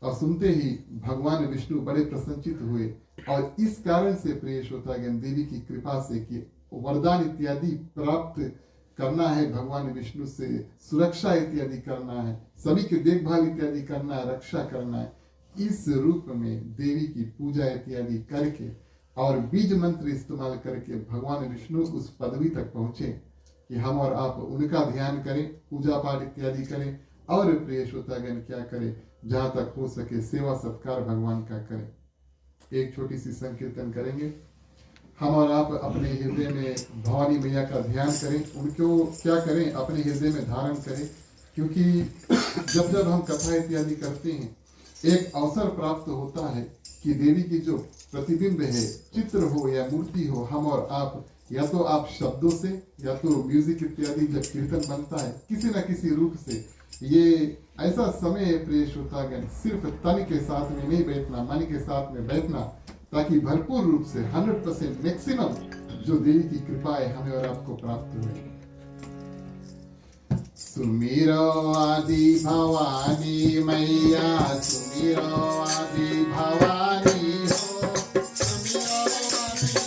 और सुनते ही भगवान विष्णु बड़े प्रसन्नचित हुए। और इस कारण से प्रिय श्रोतागण देवी की कृपा से कि वरदान इत्यादि प्राप्त करना है, भगवान विष्णु से सुरक्षा इत्यादि करना है, सभी की देखभाल इत्यादि करना है, रक्षा करना है। इस रूप में देवी की पूजा इत्यादि करके और बीज मंत्र इस्तेमाल करके भगवान विष्णु उस पदवी तक पहुंचे कि हम और आप उनका ध्यान करें, पूजा पाठ इत्यादि करें और प्रिय श्रोतागण क्या करें, जहां तक हो सके सेवा सत्कार भगवान का करें। एक छोटी सी संकीर्तन करेंगे। हम और आप अपने हृदय में भवानी मैया का ध्यान करें, उनको क्या करें? अपने हृदय में धारण करें, क्योंकि जब जब हम कथा इत्यादि करते हैं एक अवसर प्राप्त होता है कि देवी की जो प्रतिबिंब है, चित्र हो या मूर्ति हो, हम और आप, या तो आप शब्दों से या तो म्यूजिक इत्यादि जब कीर्तन बनता है किसी न किसी रूप से, ये ऐसा समय है प्रिय श्रोतागण, सिर्फ तन के साथ में नहीं बैठना, मन के साथ में बैठना, ताकि भरपूर रूप से 100% मैक्सिमम जो देवी की कृपा है हमें और आपको प्राप्त हुए। सुमिरो आदि भवानी मैया, सुमिरो आदि भवानी हो, सुमिरो आदि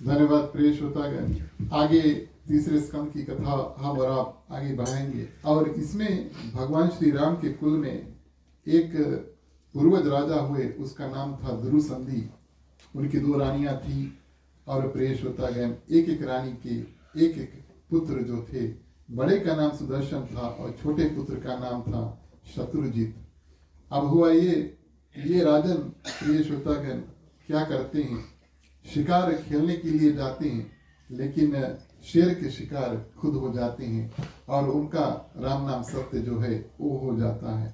धन्यवाद प्रिय श्रोतागण। आगे तीसरे स्कंद की कथा हम और आप आगे बढ़ाएंगे और इसमें भगवान श्री राम के कुल में एक पूर्वज राजा हुए, उसका नाम था दुरुसंधि। उनकी 2 रानियां थी और प्रिय श्रोतागण एक एक रानी के एक एक पुत्र जो थे, बड़े का नाम सुदर्शन था और छोटे पुत्र का नाम था शत्रुजीत। अब हुआ ये राजन प्रिय श्रोतागण क्या करते हैं, शिकार खेलने के लिए जाते हैं, लेकिन शेर के शिकार खुद हो जाते हैं और उनका राम नाम सत्य जो है वो हो जाता है।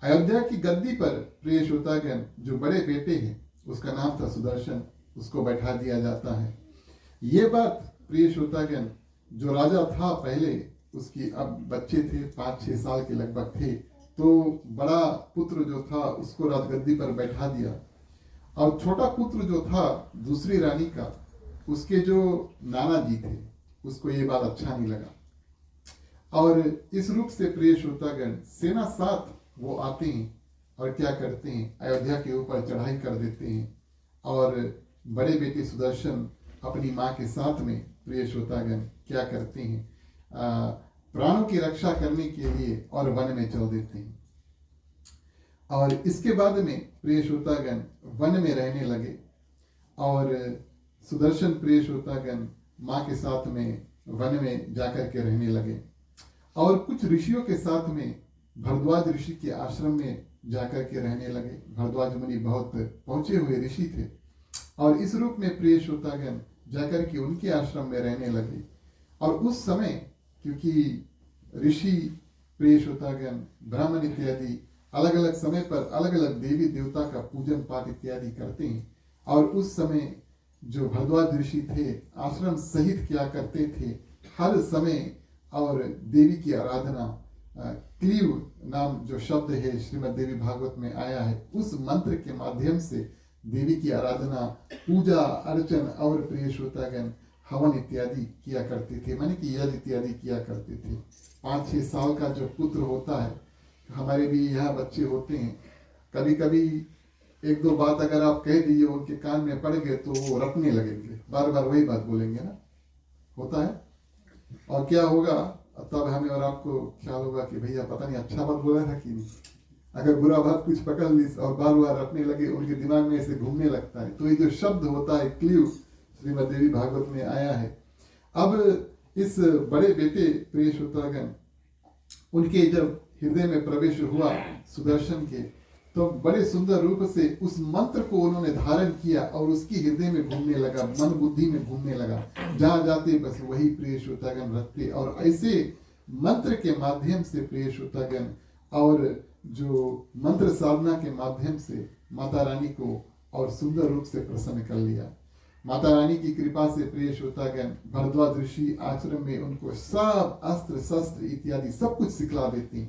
अयोध्या की गद्दी पर प्रिय श्रोतागण जो बड़े बेटे हैं उसका नाम था सुदर्शन, उसको बैठा दिया जाता है। ये बात प्रिय श्रोतागण जो राजा था पहले, उसकी अब बच्चे थे 5-6 साल के लगभग थे, तो बड़ा पुत्र जो था उसको राजगद्दी पर बैठा दिया और छोटा पुत्र जो था दूसरी रानी का, उसके जो नाना जी थे उसको ये बात अच्छा नहीं लगा और इस रूप से प्रिय श्रोतागण सेना साथ वो आते हैं और क्या करते हैं, अयोध्या के ऊपर चढ़ाई कर देते हैं और बड़े बेटे सुदर्शन अपनी माँ के साथ में प्रिय श्रोतागण क्या करते हैं, प्राणों की रक्षा करने के लिए और वन में चल देते हैं। और इसके बाद में प्रिय श्रोतागण वन में रहने लगे और सुदर्शन प्रिय श्रोतागण माँ के साथ में वन में जाकर के रहने लगे और कुछ ऋषियों के साथ में भरद्वाज ऋषि के आश्रम में जाकर के रहने लगे। भरद्वाज मुनि बहुत पहुंचे हुए ऋषि थे और इस रूप में प्रिय श्रोतागण जाकर के उनके आश्रम में रहने लगे। और उस समय क्योंकि ऋषि प्रिय श्रोतागण ब्राह्मण इत्यादि अलग अलग समय पर अलग अलग देवी देवता का पूजन पाठ इत्यादि करते हैं और उस समय जो भरद्वाज ऋषि थे आश्रम सहित क्या करते थे, हर समय और देवी की आराधना, क्लीव नाम जो शब्द है श्रीमद् देवी भागवत में आया है, उस मंत्र के माध्यम से देवी की आराधना, पूजा अर्चन और प्रिय श्रोतागण हवन इत्यादि किया करते थे, माने कि यज्ञ इत्यादि किया करते थे। 5-6 साल का जो पुत्र होता है, हमारे भी यहाँ बच्चे होते हैं, कभी कभी 1-2 बात अगर आप कह दीजिए उनके कान में पड़ गए तो वो रटने लगेंगे, बार बार वही बात बोलेंगे ना। होता है। और क्या होगा, तब हमें और आपको ख्याल होगा कि भैया पता नहीं अच्छा बात बोला था कि नहीं। अगर बुरा बात कुछ पकड़ ली और बार बार रटने लगे, उनके दिमाग में ऐसे घूमने लगता है। तो ये जो शब्द होता है क्ल्यू, श्रीमद् देवी भागवत में आया है। अब इस बड़े बेटे प्रिय श्रोतागण, उनके जब हृदय में प्रवेश हुआ सुदर्शन के, तो बड़े सुंदर रूप से उस मंत्र को उन्होंने धारण किया और उसकी हृदय में घूमने लगा, मन बुद्धि में घूमने लगा। जहां जाते बस वही प्रिय श्रोतागण रखते। और ऐसे मंत्र के माध्यम से प्रिय श्रोतागण और जो मंत्र साधना के माध्यम से माता रानी को और सुंदर रूप से प्रसन्न कर लिया। माता रानी की कृपा से प्रिय श्रोतागण भरद्वाज ऋषि आश्रम में उनको सब अस्त्र शस्त्र इत्यादि सब कुछ सिखला देती,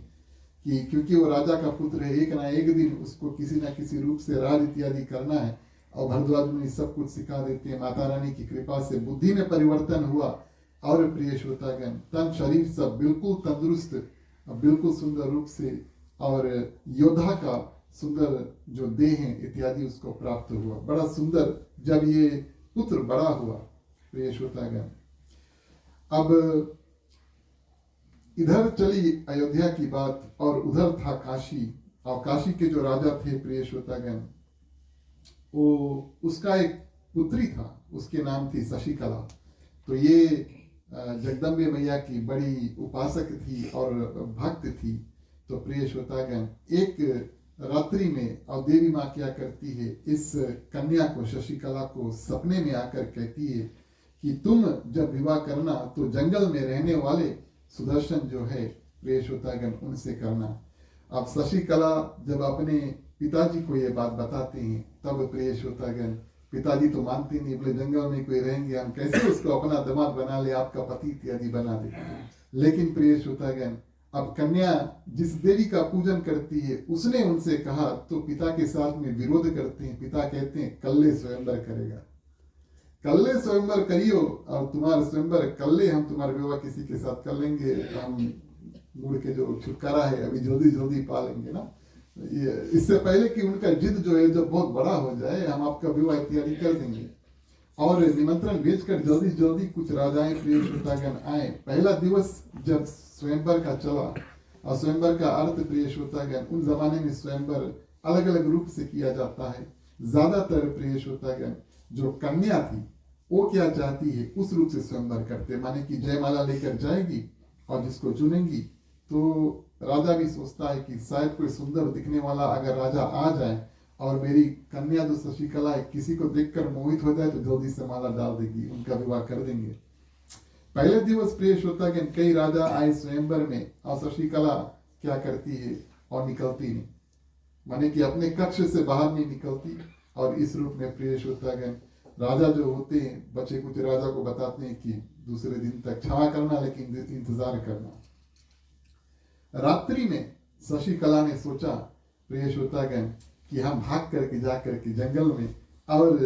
कि क्योंकि वो राजा का पुत्र है, एक ना एक दिन उसको किसी ना किसी रूप से राज इत्यादि करना है। और भरद्वाज मुनि सब कुछ सिखा देते हैं। माता रानी की कृपा से बुद्धि में परिवर्तन हुआ और प्रिय श्रोतागण तन शरीर सब बिल्कुल तंदुरुस्त, बिल्कुल सुंदर रूप से, और योद्धा का सुंदर जो देह है इत्यादि उसको प्राप्त हुआ। बड़ा सुंदर जब ये पुत्र बड़ा हुआ प्रिय श्रोतागण। अब इधर चली अयोध्या की बात और उधर था काशी। और काशी के जो राजा थे प्रिय श्रोतागण, वो उसका एक पुत्री था, उसके नाम थी शशिकला। तो ये जगदम्बे मैया की बड़ी उपासक थी और भक्त थी। तो प्रिय श्रोतागण एक रात्रि में और देवी माँ क्या करती है, इस कन्या को शशिकला को सपने में आकर कहती है कि तुम जब विवाह करना तो जंगल में रहने वाले सुदर्शन जो है प्रिय श्रोतागण उनसे करना। अब शशिकला जब अपने पिताजी को ये बात बताते हैं, तब प्रिय श्रोतागण पिताजी तो मानते नहीं, बोले जंगल में कोई रहेंगे, हम कैसे उसको अपना दामाद बना ले, आपका पति इत्यादि बना दे। लेकिन प्रिय श्रोतागण अब कन्या जिस देवी का पूजन करती है उसने उनसे कहा, तो पिता के साथ में विरोध करते हैं। पिता कहते हैं कल्ले स्वयंवर करेगा, कल्ले स्वयंवर करियो, और तुम्हारा स्वयंवर कल्ले, हम तुम्हारा विवाह किसी के साथ कर लेंगे, हम मुड़ के जो छुटकारा है अभी जल्दी जल्दी पा लेंगे ना। ये इससे पहले कि उनका जिद जो है जब बहुत बड़ा हो जाए, हम आपका विवाह इत्यादि कर देंगे। और निमंत्रण भेजकर जल्दी जल्दी कुछ राजाएं प्रिय श्रोतागण आए। पहला दिवस जब स्वयंवर का चला, और स्वयंवर का अर्थ प्रिय श्रोतागण उन जमाने में स्वयंवर अलग अलग रूप से किया जाता है। ज्यादातर प्रिय श्रोतागण जो कन्या थी वो क्या चाहती है उस रूप से स्वयंवर करते, माने कि जयमाला लेकर जाएगी और जिसको चुनेंगी, तो राजा भी सोचता है कि शायद कोई सुंदर दिखने वाला अगर राजा आ जाए और मेरी कन्या जो शशिकला है किसी को देखकर मोहित हो जाए तो जल्दी से माला डाल देगी, उनका विवाह कर देंगे। पहले दिवस प्रिय श्रोतागण कई राजा आए स्वयंवर में, और शशिकला क्या करती है और निकलती नहीं, माने कि अपने कक्ष से बाहर नहीं निकलती। और इस रूप में प्रिय श्रोतागण राजा जो होते हैं, बच्चे कुछ राजा को बताते हैं कि दूसरे दिन तक क्षमा करना लेकिन इंतजार करना। रात्रि में शशिकला ने सोचा प्रिय श्रोतागण कि हम भाग करके जा करके जंगल में, और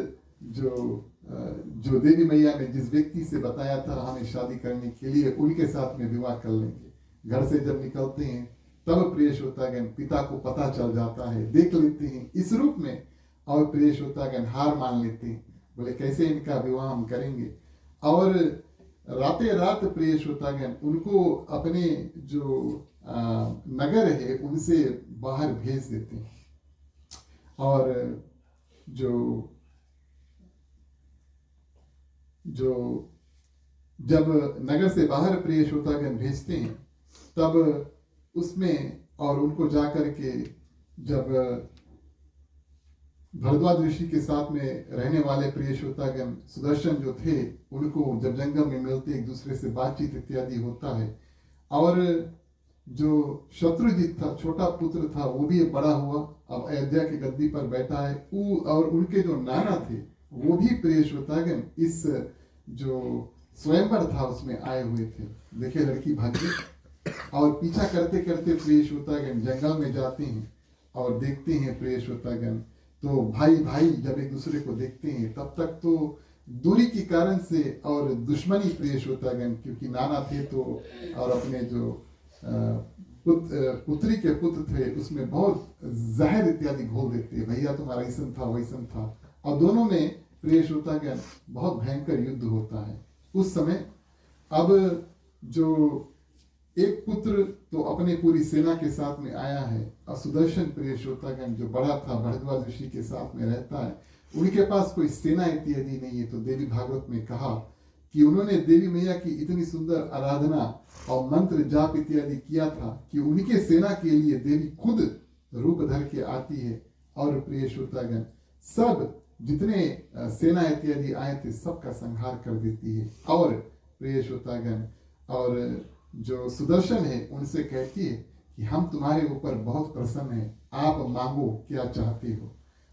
जो देवी मैया ने जिस व्यक्ति से बताया था हमें शादी करने के लिए, उनके साथ में विवाह कर लेंगे। घर से जब निकलते हैं तब प्रिय श्रोतागण पिता को पता चल जाता है, देख लेते हैं इस रूप में, और प्रिय श्रोतागण हार मान लेते हैं, बोले कैसे इनका विवाह हम करेंगे। और राते रात प्रिय श्रोतागण उनको अपने जो नगर है उनसे बाहर भेज देते हैं। और जो जब नगर से बाहर प्रिय श्रोतागण भेजते हैं तब उसमें, और उनको जाकर के जब भरद्वाज ऋषि के साथ में रहने वाले प्रिय श्रोतागण सुदर्शन जो थे, उनको जब जंगल में मिलते एक दूसरे से बातचीत इत्यादि होता है। और जो शत्रुजित था, छोटा पुत्र था, वो भी बड़ा हुआ, अब अयोध्या की गद्दी पर बैठा है। और उनके जो नाना थे वो भी प्रिय श्रोतागण इस जो स्वयंवर था उसमें आए हुए थे। देखिए लड़की भाग्य, और पीछा करते करते प्रिय श्रोतागण जंगल में जाते हैं और देखते हैं प्रिय श्रोतागण, तो भाई भाई जब एक दूसरे को देखते हैं तब तक तो दूरी के कारण से और दुश्मनी प्रिय श्रोतागण, क्योंकि नाना थे तो, और अपने जो पुत्री के पुत्र थे उसमें बहुत जहर इत्यादि घोल देते, भैया तुम्हारा ऐसा था वैसा था, और दोनों में प्रिय श्रोतागण बहुत भयंकर युद्ध होता है। उस समय अब जो एक पुत्र तो अपने पूरी सेना के साथ में आया है, और सुदर्शन प्रिय श्रोतागण जो बड़ा था भरद्वाज ऋषि के साथ में रहता है, उनके पास कोई सेना इत्यादि नहीं है। तो देवी भागवत में कहा कि उन्होंने देवी मैया की इतनी सुंदर आराधना और मंत्र जाप इत्यादि किया था कि उनके सेना के लिए देवी खुद रूप धर के आती है, और प्रिय श्रोतागण सब जितने सेना इत्यादि आए थे सबका संहार कर देती है। और प्रिय श्रोतागण और जो सुदर्शन है उनसे कहती है कि हम तुम्हारे ऊपर बहुत प्रसन्न हैं, आप मांगो क्या चाहते हो।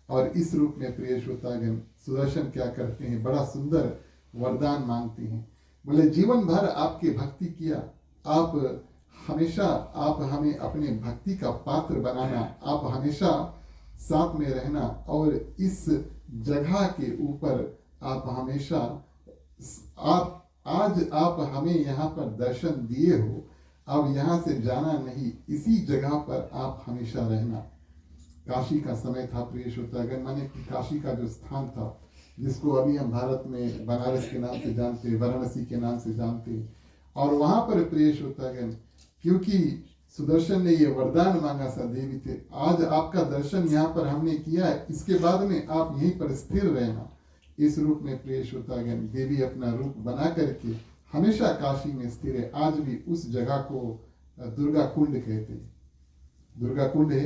और इस रूप में प्रिय श्रोतागण सुदर्शन क्या करते हैं, बड़ा सुंदर वरदान मांगते हैं। बोले जीवन भर आपके भक्ति किया, आप हमेशा आप हमें अपने भक्ति का पात्र बनाना, आप हमेशा साथ में रहना, और इस जगह के ऊपर आप हमेशा आप आज आप हमें यहाँ पर दर्शन दिए हो, अब यहाँ से जाना नहीं, इसी जगह पर आप हमेशा रहना। काशी का समय था प्रिय श्रोतागण, माने कि काशी का जो स्थान था जिसको अभी हम भारत में बनारस के नाम से जानते, वाराणसी के नाम से जानते, और वहां पर प्रिय श्रोतागण क्योंकि सुदर्शन ने ये वरदान मांगा सा देवी थे, आज आपका दर्शन यहाँ पर हमने किया है, इसके बाद में आप यहीं पर स्थिर रहना। इस रूप में प्रिय श्रोतागण देवी अपना रूप बना करके हमेशा काशी में स्थिर है। आज भी उस जगह को दुर्गा कुंड कहते हैं। दुर्गा कुंड है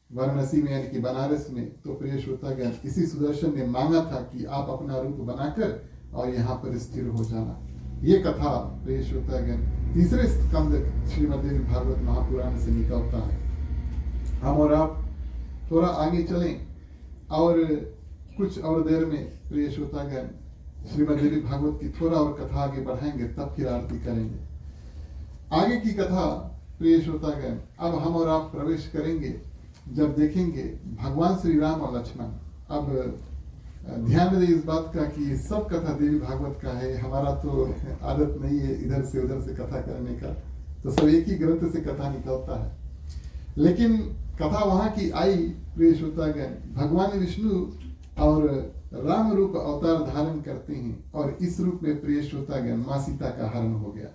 वाराणसी में यानी कि बनारस में। तो प्रिय श्रोतागण इसी सुदर्शन ने मांगा था कि आप अपना रूप बनाकर और यहाँ पर स्थिर हो जाना। ये कथा प्रिय श्रोतागण तीसरे स्कंद श्रीमद्देवी भागवत महापुराण से निकलता है। हम और आप थोड़ा आगे चलें और कुछ और देर में प्रिय श्रोतागण श्रीमद्देवी भागवत की थोड़ा और कथा आगे बढ़ाएंगे, तब फिर आरती करेंगे। आगे की कथा प्रिय श्रोतागण अब हम और आप प्रवेश करेंगे जब देखेंगे भगवान श्री राम और लक्ष्मण। अब ध्यान दें इस बात का कि सब कथा देवी भागवत का है, हमारा तो आदत नहीं है इधर से उधर से कथा करने का, तो सब एक ही ग्रंथ से कथा निकलता है। लेकिन कथा वहां की आई प्रिय श्रोतागण, भगवान विष्णु और राम रूप अवतार धारण करते हैं, और इस रूप में प्रिय श्रोतागण माँ सीता का हरण हो गया।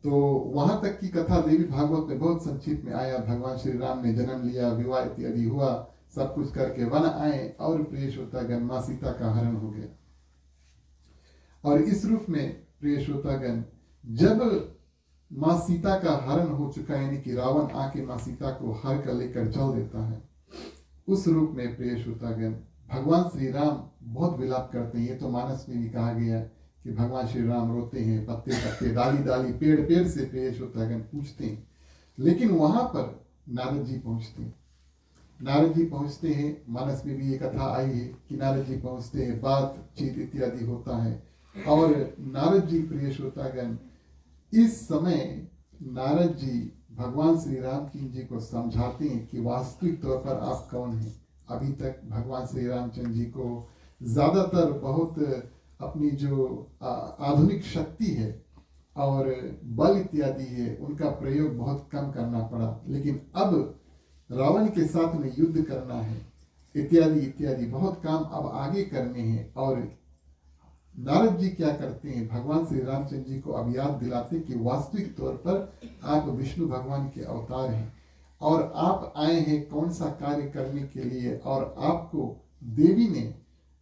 तो वहां तक की कथा देवी भागवत में बहुत संक्षिप्त में आया। भगवान श्री राम ने जन्म लिया, विवाह इत्यादि हुआ, सब कुछ करके वन आए, और प्रिय श्रोतागण माँ सीता का हरण हो गया। और इस रूप में प्रिय श्रोतागण जब माँ सीता का हरण हो चुका यानी कि रावण आके माँ सीता को हर कर लेकर चल देता है, उस रूप में प्रिय श्रोतागण भगवान श्री राम बहुत विलाप करते हैं। ये तो मानस में भी कहा गया कि भगवान श्री राम रोते हैं, पत्ते पत्ते डाली डाली पेड़ पेड़ से प्रिय श्रोतागण पूछते हैं। लेकिन वहां पर नारद जी पहुंचते हैं। नारद जी पहुंचते हैं, मानस में भी ये कथा आई है कि नारद जी पहुंचते हैं, बातचीत इत्यादि होता है। और नारद जी प्रिय श्रोतागण इस समय नारद जी भगवान श्री रामचंद्र जी को समझाते हैं कि वास्तविक तौर पर आप कौन हैं। अभी तक भगवान श्री रामचंद्र जी को ज्यादातर बहुत अपनी जो आधुनिक शक्ति है और बल इत्यादि है उनका प्रयोग बहुत कम करना पड़ा, लेकिन अब रावण के साथ में युद्ध करना है इत्यादि इत्यादि बहुत काम अब आगे करने हैं। और नारद जी क्या करते हैं, भगवान श्री रामचंद्र जी को अब याद दिलाते कि वास्तविक तौर पर आप विष्णु भगवान के अवतार हैं और आप आए हैं कौन सा कार्य करने के लिए। और आपको देवी ने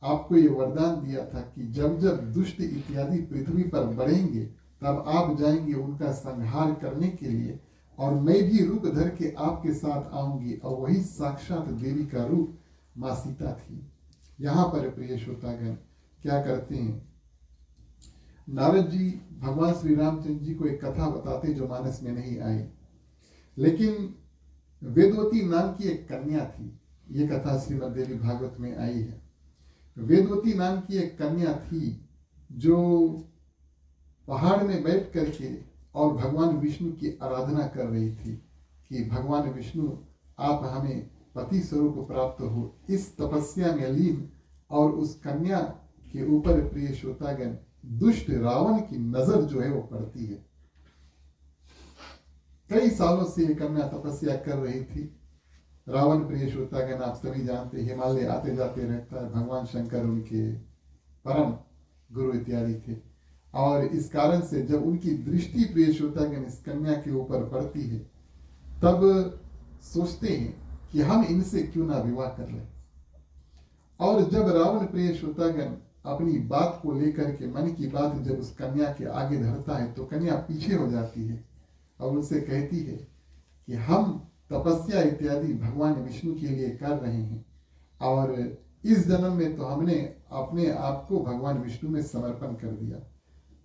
आपको ये वरदान दिया था कि जब जब दुष्ट इत्यादि पृथ्वी पर बढ़ेंगे तब आप जाएंगे उनका संहार करने के लिए, और मैं भी रूप धर के आपके साथ आऊंगी। और वही साक्षात देवी का रूप माँ सीता थी। यहाँ पर प्रिय श्रोतागण क्या करते हैं, नारद जी भगवान श्री रामचंद्र जी को एक कथा बताते जो मानस में नहीं आई, लेकिन वेदवती नाम की एक कन्या थी। ये कथा श्रीमद्देवी भागवत में आई है। वेदवती नाम की एक कन्या थी जो पहाड़ में बैठ करके और भगवान विष्णु की आराधना कर रही थी कि भगवान विष्णु आप हमें पति स्वरूप प्राप्त हो। इस तपस्या में लीन और उस कन्या के ऊपर प्रिय श्रोतागण दुष्ट रावण की नजर जो है वो पड़ती है। कई सालों से ये कन्या तपस्या कर रही थी। रावण प्रिय श्रोतागण आप सभी जानते हिमालय आते जाते रहता है। भगवान शंकर उनके परम गुरु इत्यादि थे और इस कारण से जब उनकी दृष्टि प्रिय श्रोतागण इस कन्या के ऊपर पड़ती है, तब सोचते हैं कि हम इनसे क्यों ना विवाह कर लें। और जब रावण प्रिय श्रोतागण अपनी बात को लेकर के, मन की बात जब उस कन्या के आगे धरता है, तो कन्या पीछे हो जाती है और उनसे कहती है कि हम तपस्या इत्यादि भगवान विष्णु के लिए कर रहे हैं, और इस जन्म में तो हमने अपने आप को भगवान विष्णु में समर्पण कर दिया।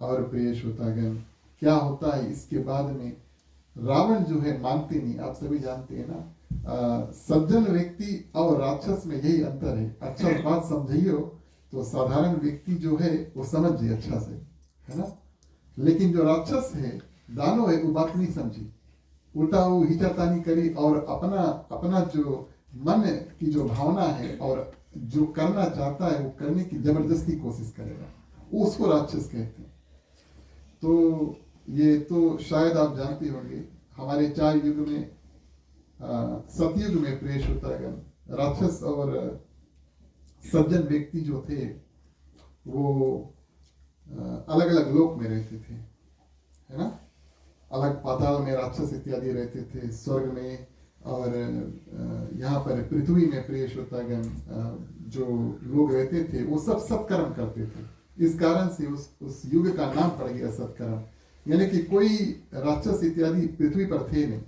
और प्रिय श्रोतागण, क्या होता है इसके बाद में, रावण जो है मानते नहीं। आप सभी जानते हैं ना, सज्जन व्यक्ति और राक्षस में यही अंतर है। अच्छा बात समझिए तो साधारण व्यक्ति जो है वो समझ जाए अच्छा से, है ना, लेकिन जो राक्षस है, दानव है, वो बात नहीं समझी, उल्टा वो हिचातानी करी और अपना अपना जो मन की जो भावना है और जो करना चाहता है वो करने की जबरदस्ती कोशिश करेगा, उसको राक्षस कहते हैं। तो ये तो शायद आप जानते होंगे, हमारे 4 युग में, सतयुग में प्रिय श्रोतागण, राक्षस और सज्जन व्यक्ति जो थे वो अलग अलग लोक में रहते थे, है ना। अलग पाताल में राक्षस इत्यादि रहते थे, स्वर्ग में, और यहाँ पर पृथ्वी में प्रिय श्रोतागण जो लोग रहते थे वो सब सत्कर्म करते थे। इस कारण से उस युग का नाम पड़ गया सत्कर्म, यानी कि कोई राक्षस इत्यादि पृथ्वी पर थे नहीं।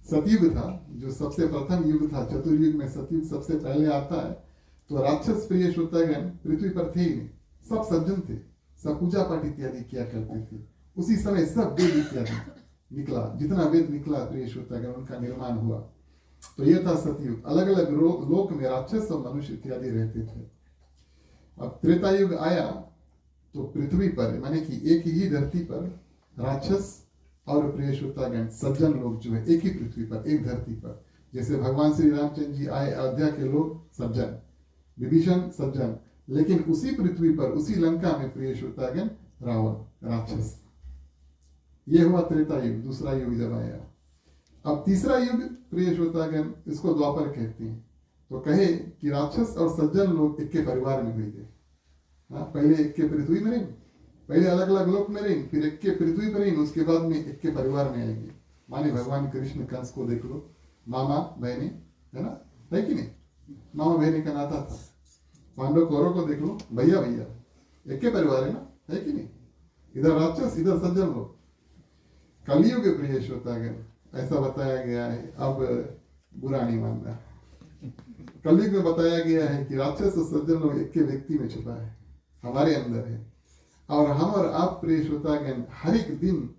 सतयुग था जो सबसे प्रथम युग था, चतुर्युग में सतयुग सबसे पहले आता है। तो राक्षस प्रिय श्रोतागण पृथ्वी पर थे ही नहीं, सब सज्जन थे, सब पूजा पाठ इत्यादि किया करते थे। उसी समय सब वेद इत्यादि निकला, जितना वेद निकला प्रिय श्रोतागण उनका निर्माण हुआ। तो यह था सतयुग। अलग अलग लोक में राक्षस और मनुष्य इत्यादि रहते थे। अब त्रेता युग आया तो पृथ्वी पर, माने कि एक ही धरती पर राक्षस और प्रिय श्रोतागण सज्जन लोग जो है एक ही पृथ्वी पर, एक धरती पर। जैसे भगवान श्री रामचंद्र जी आए, अयोध्या के लोग सज्जन, विभीषण सज्जन, लेकिन उसी पृथ्वी पर, उसी लंका में प्रिय श्रोतागण रावण राक्षस। ये हुआ त्रेता युग, दूसरा युग जब आया। अब तीसरा युग प्रिय श्रोतागण, इसको द्वापर कहते हैं। तो कहे कि राक्षस और सज्जन लोग एक के परिवार में हुए थे। हाँ, पहले एक के पृथ्वी में रहेंगे, पहले अलग अलग लोक में रहेंगे, फिर एक के पृथ्वी पर रहेंगे, उसके बाद में एक के परिवार में आएंगे। माने भगवान कृष्ण कंस को देख लो, मामा बहने, है ना, है कि नहीं, मामा बहने का नाता था। पांडव कौरव को देख लो, भैया भैया, एक के परिवार है ना, है कि नहीं। इधर राक्षस, इधर सज्जन लोग। कलयुग प्रिय श्रोतागण ऐसा बताया गया है, अब बुरा नहीं मानना। कलयुग में बताया गया है कि राक्षस और सज्जन लोग एक के व्यक्ति में छुपा है, हमारे अंदर है। और हम और आप प्रिय श्रोतागण हर एक दिन,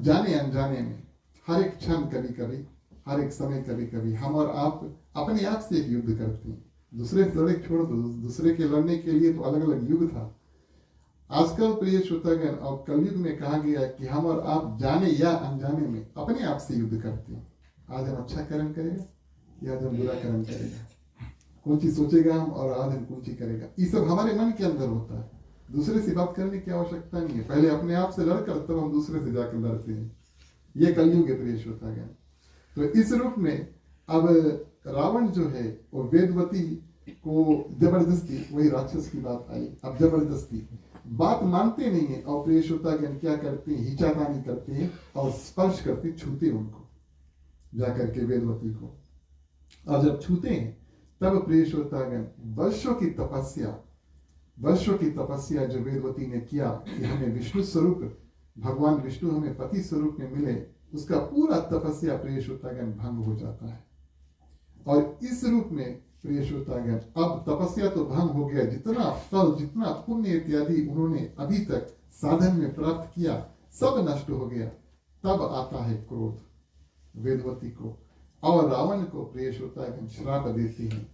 जाने अनजाने में, हर एक क्षण, कभी कभी, हर एक समय, कभी कभी हम और आप अपने आप से एक युद्ध करते हैं। दूसरे से लड़ाई छोड़ दो, दूसरे के लड़ने के लिए तो अलग अलग युग था। आजकल प्रिय श्रोतागण और कलयुग में कहा गया कि हम और आप जाने या अनजाने में अपने आप से युद्ध करते हैं। आज हम अच्छा कर्म करेगा या आज हम बुरा कर्म करेगा, कौन चीज सोचेगा हम, और आज हम कौन चीज करेगा, ये सब हमारे मन के अंदर होता है। दूसरे से बात करने की आवश्यकता नहीं है, पहले अपने आप से लड़कर तब हम दूसरे से जाकर लड़ते हैं। ये कलयुग है प्रिय श्रोतागण। तो इस रूप में अब रावण जो है वो वेदवती को जबरदस्ती, वही राक्षस की बात आई, अब जबरदस्ती बात मानते नहीं है, और प्रिय श्रोतागण क्या करते हैं, हिचातानी करते हैं और स्पर्श करते, छूते उनको जाकर के वेदवती को। और जब छूते हैं तब प्रिय श्रोतागण वर्षों की तपस्या जो वेदवती ने किया कि हमें विष्णु स्वरूप, भगवान विष्णु हमें पति स्वरूप में मिले, उसका पूरा तपस्या प्रिय श्रोतागण भंग हो जाता है। और इस रूप में प्रिय श्रोतागण अब तपस्या तो भंग हो गया, जितना फल, जितना पुण्य इत्यादि उन्होंने अभी तक साधन में प्राप्त किया सब नष्ट हो गया। तब आता है क्रोध वेदवती को, और रावण को प्रिय श्रोतागण श्राप देते हैं,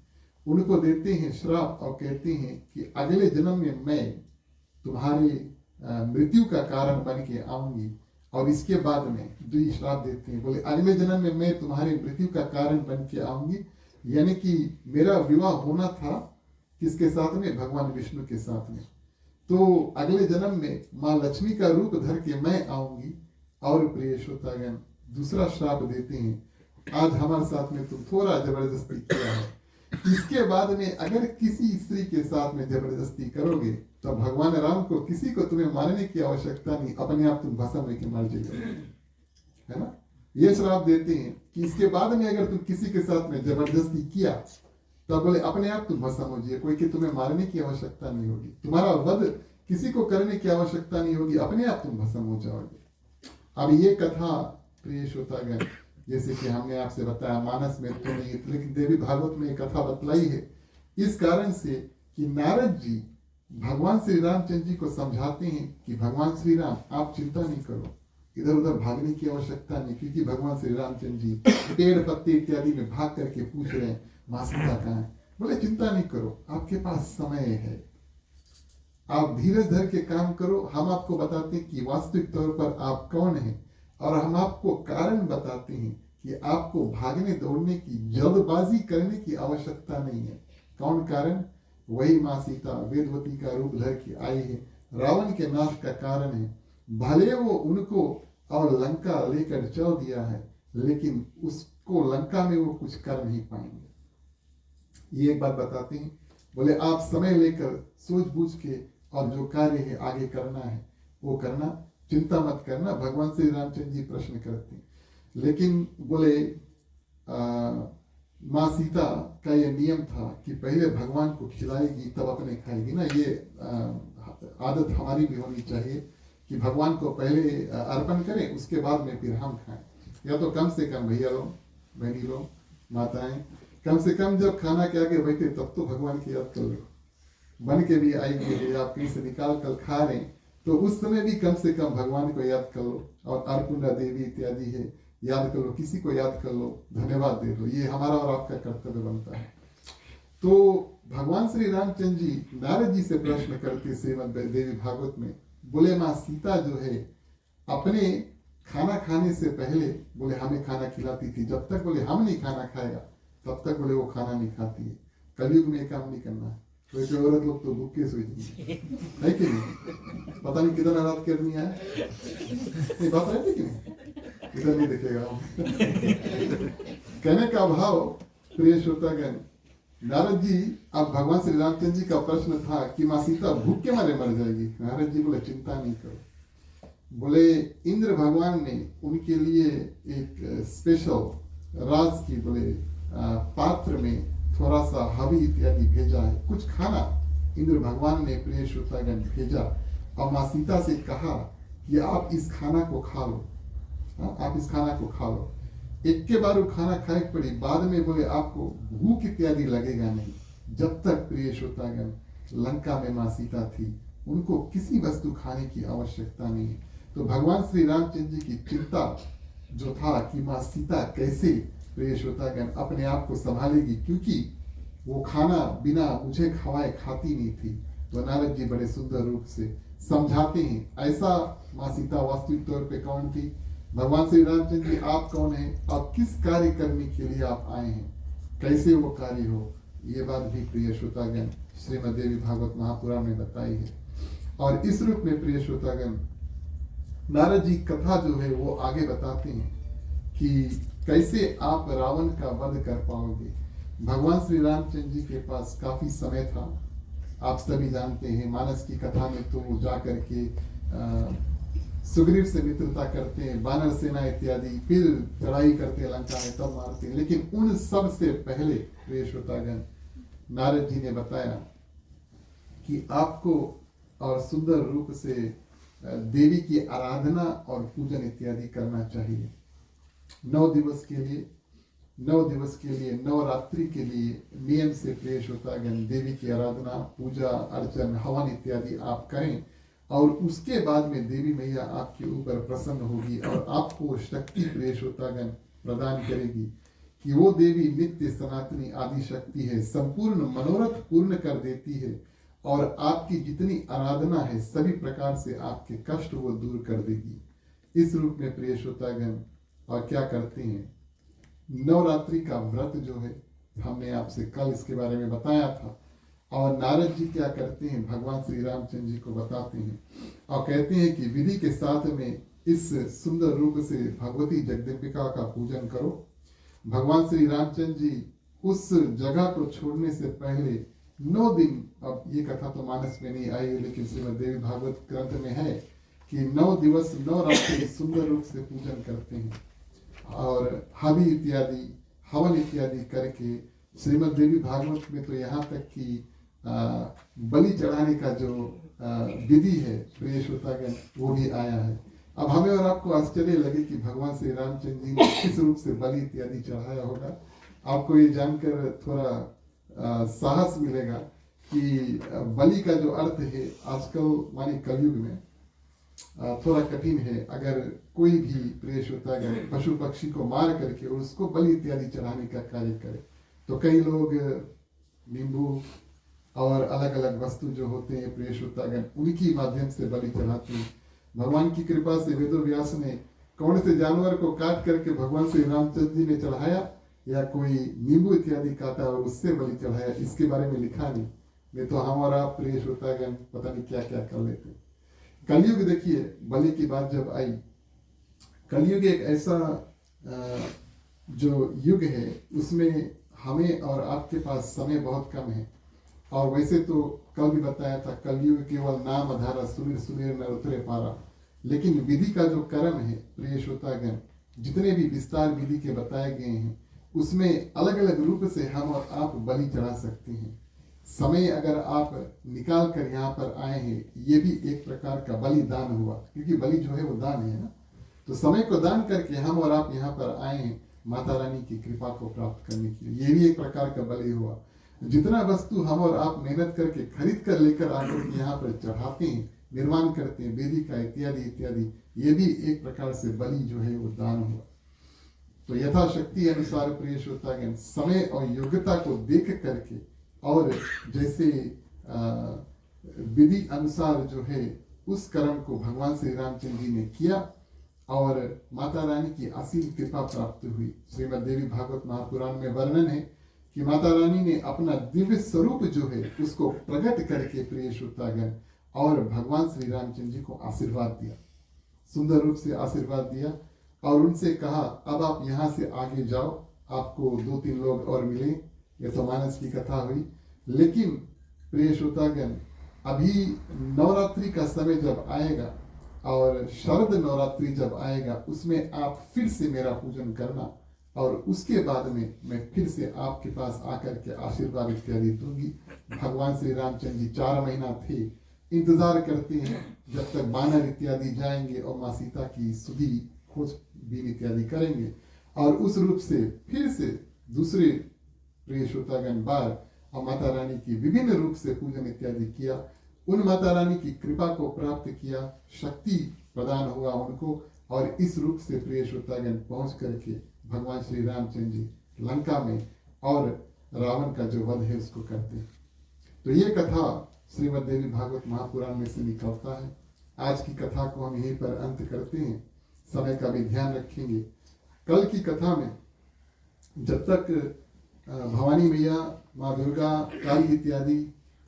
उनको देते हैं श्राप और कहते हैं कि अगले जन्म में मैं तुम्हारी मृत्यु का कारण बन के आऊंगी। और इसके बाद में दुई श्राप देते हैं, बोले अगले जन्म में मैं तुम्हारी मृत्यु का कारण बन के आऊंगी, यानी कि मेरा विवाह होना था किसके साथ में, भगवान विष्णु के साथ में। तो अगले जन्म में माँ लक्ष्मी का रूप धर के मैं आऊंगी। और प्रिय श्रोतागण दूसरा श्राप देते हैं, आज हमारे साथ में तुम थोड़ा जबरदस्ती किया है, इसके बाद में अगर किसी स्त्री के साथ में जबरदस्ती करोगे तो भगवान राम को किसी को तुम्हें मारने की आवश्यकता नहीं, अपने आप तुम भस्म होकर मर जाओगे, है ना। ये श्राप देते हैं कि इसके बाद में अगर तुम किसी के साथ में जबरदस्ती किया तब बोले अपने आप तुम भस्म हो जाइए, कोई कि तुम्हें मारने की आवश्यकता नहीं होगी, तुम्हारा वध किसी को करने की आवश्यकता नहीं होगी, अपने आप तुम भस्म हो जाओगे। अब ये कथा प्रिय श्रोतागण, जैसे कि हमने आपसे बताया मानस में तो नहीं, लेकिन देवी भागवत में एक कथा बतलाई है, इस कारण से कि नारद जी भगवान श्री रामचंद्र जी को समझाते हैं कि भगवान श्री राम आप चिंता नहीं करो, इधर उधर भागने की आवश्यकता नहीं, क्योंकि भगवान श्री रामचंद्र जी पेड़ पत्ते इत्यादि में भाग करके पूछ रहे हैं माँ सीता कहाँ है। बोले चिंता नहीं करो, आपके पास समय है, आप धीरज धर के काम करो, हम आपको बताते हैं कि वास्तविक तौर पर आप कौन हैं, और हम आपको कारण बताते हैं कि आपको भागने दौड़ने की जल्दबाजी करने की आवश्यकता नहीं है। कौन कारण? वही माँ सीता वेदवती का रूप धर के आई है, रावण के नाश का कारण है। भले वो उनको और लंका लेकर चल दिया है, लेकिन उसको लंका में वो कुछ कर नहीं पाएंगे। ये एक बात बताते हैं, बोले आप समय लेकर सोच बूझ के और जो कार्य है आगे करना है वो करना, चिंता मत करना। भगवान श्री रामचंद्र जी प्रश्न करते हैं, लेकिन बोले माँ सीता का ये नियम था कि पहले भगवान को खिलाएगी तब अपने खाएगी ना। ये आदत हमारी भी होनी चाहिए कि भगवान को पहले अर्पण करें, उसके बाद में फिर हम खाएं। या तो कम से कम भैया लोग, बहनी लोग, माताएं, कम से कम जब खाना के आगे बैठे तब तो भगवान की याद कर लो। बन के भी आएंगे, आप कहीं से निकाल कर खा रहे तो उस समय भी कम से कम भगवान को याद कर लो, और अर्पुणा देवी इत्यादि है याद कर लो, किसी को याद कर लो, धन्यवाद दे दो, ये हमारा और आपका कर्तव्य बनता है। तो भगवान श्री रामचंद्र जी नारद जी से प्रश्न करते श्रीमद् देवी भागवत में, बोले माँ सीता जो है अपने खाना खाने से पहले बोले हमें खाना खिलाती थी, जब तक बोले हम नहीं खाना खाएगा तब तक बोले वो खाना नहीं खाती है। कलयुग में काम नहीं करना है, तो औरत लोग तो भूखे सोई है कि नहीं, पता नहीं कितना रात करनी है, ये बात रहती कि नहीं, इधर नहीं दिखेगा। कहने का भाव प्रिय श्रोतागण, नारद जी अब भगवान श्री रामचंद्र जी का प्रश्न था कि माँ सीता भूख के मारे मर जाएगी। नारद जी बोले चिंता नहीं करो, बोले इंद्र भगवान ने उनके लिए एक स्पेशल राज की बोले पात्र में थोड़ा सा हवी इत्यादि भेजा है, कुछ खाना इंद्र भगवान ने प्रिय श्रोतागण भेजा, और माँ सीता से कहा कि आप इस खाना को खा लो, आप इस खाना को खा लो। एक के बार वो खाना खाए पड़ी, बाद में बोले आपको भूख इत्यादि लगेगा नहीं। जब तक प्रिय श्रोतागण लंका में माँ सीता थी, उनको किसी वस्तु खाने की आवश्यकता नहीं है। तो भगवान श्री रामचंद्र जी की चिंता जो था कि माँ सीता कैसे प्रिय श्रोतागण अपने आप को संभालेगी, क्योंकि वो खाना बिना मुझे खवाए खाती नहीं थी। तो नारद जी बड़े सुंदर रूप से समझाते हैं, ऐसा माँ सीता वास्तविक तौर पे कौन थी, भगवान श्री रामचंद्र जी आप कौन हैं, और किस कार्य करने के लिए आप आए हैं, कैसे वो कार्य हो, ये बात भी प्रिय श्रोतागण श्रीमद् देवी भागवत महापुराण में बताई है। और इस रूप में प्रिय श्रोतागण नारद जी कथा जो है वो आगे बताते हैं कि कैसे आप रावण का वध कर पाओगे। भगवान श्री रामचंद्र जी के पास काफी समय था, आप सभी जानते हैं मानस की कथा में तो जा करके सुग्रीव से मित्रता करते हैं, बानर सेना इत्यादि, फिर चढ़ाई करते हैं लंका में, तब मारते हैं। लेकिन उन सब से पहले प्रिय श्रोतागण नारद जी ने बताया कि आपको और सुंदर रूप से देवी की आराधना और पूजन इत्यादि करना चाहिए। 9 दिवस के लिए नवरात्रि के लिए नियम से प्रिय श्रोतागण देवी की आराधना, पूजा अर्चन, हवन इत्यादि आप करें, और उसके बाद में देवी मैया आपके ऊपर प्रसन्न होगी और आपको शक्ति प्रिय श्रोतागण प्रदान करेगी कि वो देवी नित्य सनातनी आदि शक्ति है, संपूर्ण मनोरथ पूर्ण कर देती है, और आपकी जितनी आराधना है सभी प्रकार से आपके कष्ट वो दूर कर देगी। इस रूप में प्रिय श्रोतागण और क्या करते हैं, नवरात्रि का व्रत जो है हमने आपसे कल इसके बारे में बताया था, और नारद जी क्या करते हैं, भगवान श्री रामचंद्र जी को बताते हैं और कहते हैं कि विधि के साथ में इस सुंदर रूप से भगवती जगदम्बिका का पूजन करो। भगवान श्री रामचंद्र जी उस जगह को छोड़ने से पहले 9 दिन, अब ये कथा तो मानस में नहीं आई है लेकिन श्रीमद् देवी भागवत ग्रंथ में है कि 9 दिवस 9 रात्रि सुंदर रूप से पूजन करते हैं और हवि इत्यादि हवन इत्यादि करके श्रीमद् देवी भागवत में तो यहाँ तक कि बलि चढ़ाने का जो विधि है प्रिय श्रोतागण वो भी आया है। अब हमें और आपको आश्चर्य लगे कि भगवान श्री रामचंद्र जी ने किस रूप से बलि इत्यादि चढ़ाया होगा। आपको ये जानकर थोड़ा साहस मिलेगा कि बलि का जो अर्थ है आजकल मानी कलयुग में थोड़ा कठिन है। अगर कोई भी प्रिय श्रोतागण पशु पक्षी को मार करके और उसको बलि इत्यादि चढ़ाने का कार्य करे तो कई लोग नींबू और अलग अलग वस्तु जो होते हैं प्रिय श्रोतागण उनकी माध्यम से बलि चढ़ाते हैं। भगवान की कृपा से वेदो व्यास ने कौन से जानवर को काट करके भगवान श्री रामचंद्र जी ने चढ़ाया या कोई नींबू इत्यादि काटा और उससे बलि चढ़ाया, इसके बारे में लिखा नहीं तो हम और आप प्रिय श्रोतागण पता नहीं क्या क्या कर लेते। कलयुग देखिए, बलि की बात जब आई, कलयुग एक ऐसा जो युग है उसमें हमें और आपके पास समय बहुत कम है। और वैसे तो कल भी बताया था कलयुग केवल नाम आधारा सुनीर सुनीर न उतरे पारा, लेकिन विधि का जो कर्म है प्रिय श्रोतागण जितने भी विस्तार विधि के बताए गए हैं उसमें अलग अलग रूप से हम और आप बलि चढ़ा सकते हैं। समय अगर आप निकाल कर यहाँ पर आए हैं ये भी एक प्रकार का बलिदान हुआ, क्योंकि बलि जो है वो दान है ना। तो समय को दान करके हम और आप यहाँ पर आए हैं माता रानी की कृपा को प्राप्त करने के लिए, ये भी एक प्रकार का बलि हुआ। जितना वस्तु हम और आप मेहनत करके खरीद कर लेकर आकर यहाँ पर चढ़ाते हैं, निर्माण करते हैं, वेदिका इत्यादि इत्यादि, ये भी एक प्रकार से बलि जो है वो दान हुआ। तो यथाशक्ति अनुसार प्रिय श्रोतागण समय और योग्यता को देख करके और जैसे विधि अनुसार जो है उस कर्म को भगवान श्री रामचंद्र जी ने किया और माता रानी की असीम कृपा प्राप्त हुई। श्रीमद् देवी भागवत महापुराण में वर्णन है कि माता रानी ने अपना दिव्य स्वरूप जो है उसको प्रकट करके प्रिय श्रोतागण और भगवान श्री रामचंद्र जी को आशीर्वाद दिया, सुंदर रूप से आशीर्वाद दिया और उनसे कहा अब आप यहाँ से आगे जाओ, आपको 2-3 लोग और मिले। यह तो मानस की कथा हुई। लेकिन प्रिय श्रोतागण अभी नवरात्रि का समय जब आएगा और शरद नवरात्रि जब आएगा उसमें आप फिर से मेरा पूजन करना और उसके बाद में मैं फिर से आपके पास आकर के आशीर्वाद इत्यादि दूंगी। भगवान श्री रामचंद्र जी 4 महीना थे, इंतजार करते हैं जब तक बानर इत्यादि जाएंगे और माँ सीता की सुधी खोजबीन इत्यादि करेंगे और उस रूप से फिर से दूसरे प्रिय श्रोतागण बार और माता रानी की विभिन्न रूप से पूजन इत्यादि किया। उन माता रानी की कृपा को प्राप्त किया, शक्ति प्रदान हुआ उनको और इस रूप से प्रिय श्रोतागण पहुंच करके भगवान श्री रामचंद्र जी लंका में और रावण का जो वध है उसको करते हैं। तो ये कथा श्रीमद् देवी भागवत महापुराण में से निकलता है। आज की कथा को हम यहीं पर अंत करते हैं, समय का भी ध्यान रखेंगे। कल की कथा में जब तक भवानी मैया माँ दुर्गा काली इत्यादि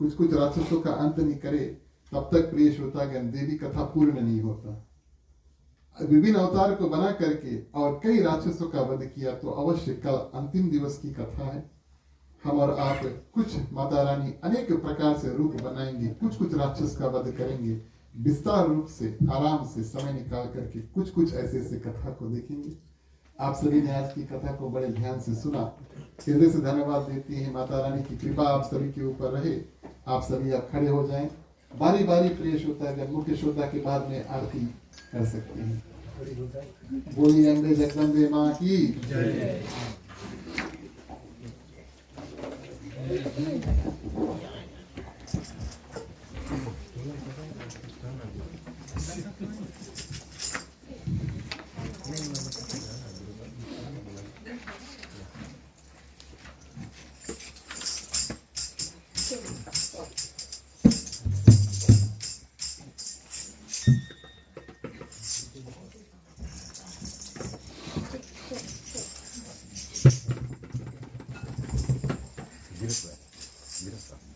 कुछ कुछ राक्षसों का अंत नहीं करे तब तक प्रिय श्रोतागण देवी कथा पूर्ण नहीं होता। विभिन्न अवतार को बना करके और कई राक्षसों का वध किया। तो अवश्य कल अंतिम दिवस की कथा है। हम और आप कुछ माता रानी अनेक प्रकार से रूप बनाएंगे, कुछ कुछ राक्षस का वध करेंगे, विस्तार रूप से आराम से समय निकाल करके कुछ कुछ ऐसे ऐसे कथा को देखेंगे। आप सभी ने आज की कथा को बड़े ध्यान से सुना, हृदय से धन्यवाद देते हैं। माता रानी की कृपा आप सभी के ऊपर रहे। आप सभी आप खड़े हो जाएं, बारी बारी प्रिय श्रोता मुख्य श्रोता के बाद में आरती कर सकते हैं। बोलिए अम्बे जगदम्बे माँ की जय। Gira, gira.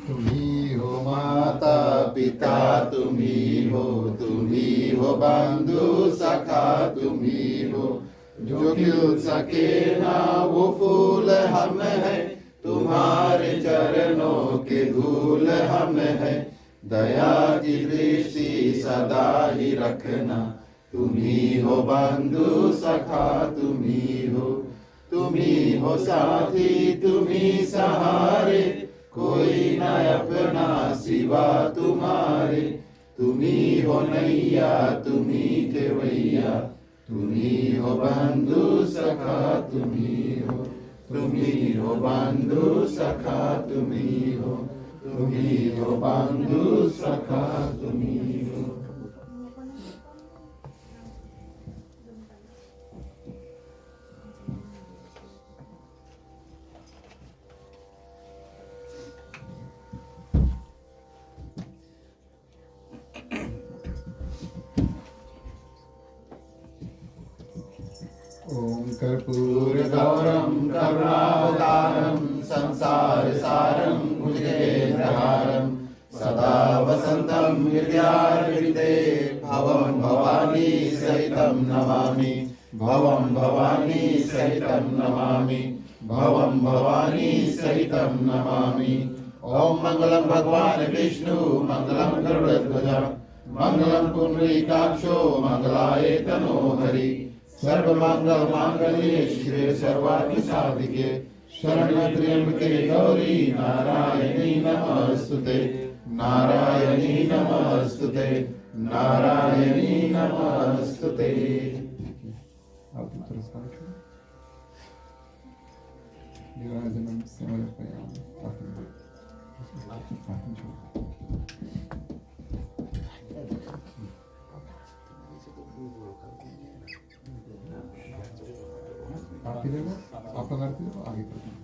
तुम्ही हो माता पिता तुम्ही हो बंधु सखा तुम्ही हो, जो खिल सके ना वो फूल हम है, तुम्हारे चरणों के धूल हम है, दया की दृष्टि सदा ही रखना, तुम्ही हो बंधु सखा तुम्ही हो साथी तुम्ही सहारे, कोई न अपना सिवा तुम्हारे, तुम्ही हो नैया तुम्ही खेवैया, तुम्ही हो बंधु सखा तुम्ही हो बंधु सखा तुम्ही हो बंधु सखा तुम्ही हो। ओम कर्पूर गौरम करुणावतारम संसार सारम भुजगेन्द्रहारम सदा वसंतम हृदयार्पिते भवं भवानी सहितं नमामि, भवं भवानी सहितं नमामि, भवं भवानी सहितं नमामि। ओम मंगलम भगवान विष्णु मंगलम गरुड़ध्वज मंगलम पुंडरीकाक्षो मंगलाय तनोहरि, सर्वमंगल मांगल्ये शिवे सर्वार्थ साधिके, शरण्य त्र्यंबके गौरी नारायणी नमस्तुते, नारायणी नमस्तुते, नारायणी नमस्तुते। आप पुरस्कार निराजनम समर्पयामि। आप इधर आप करते हो आगे करते हो।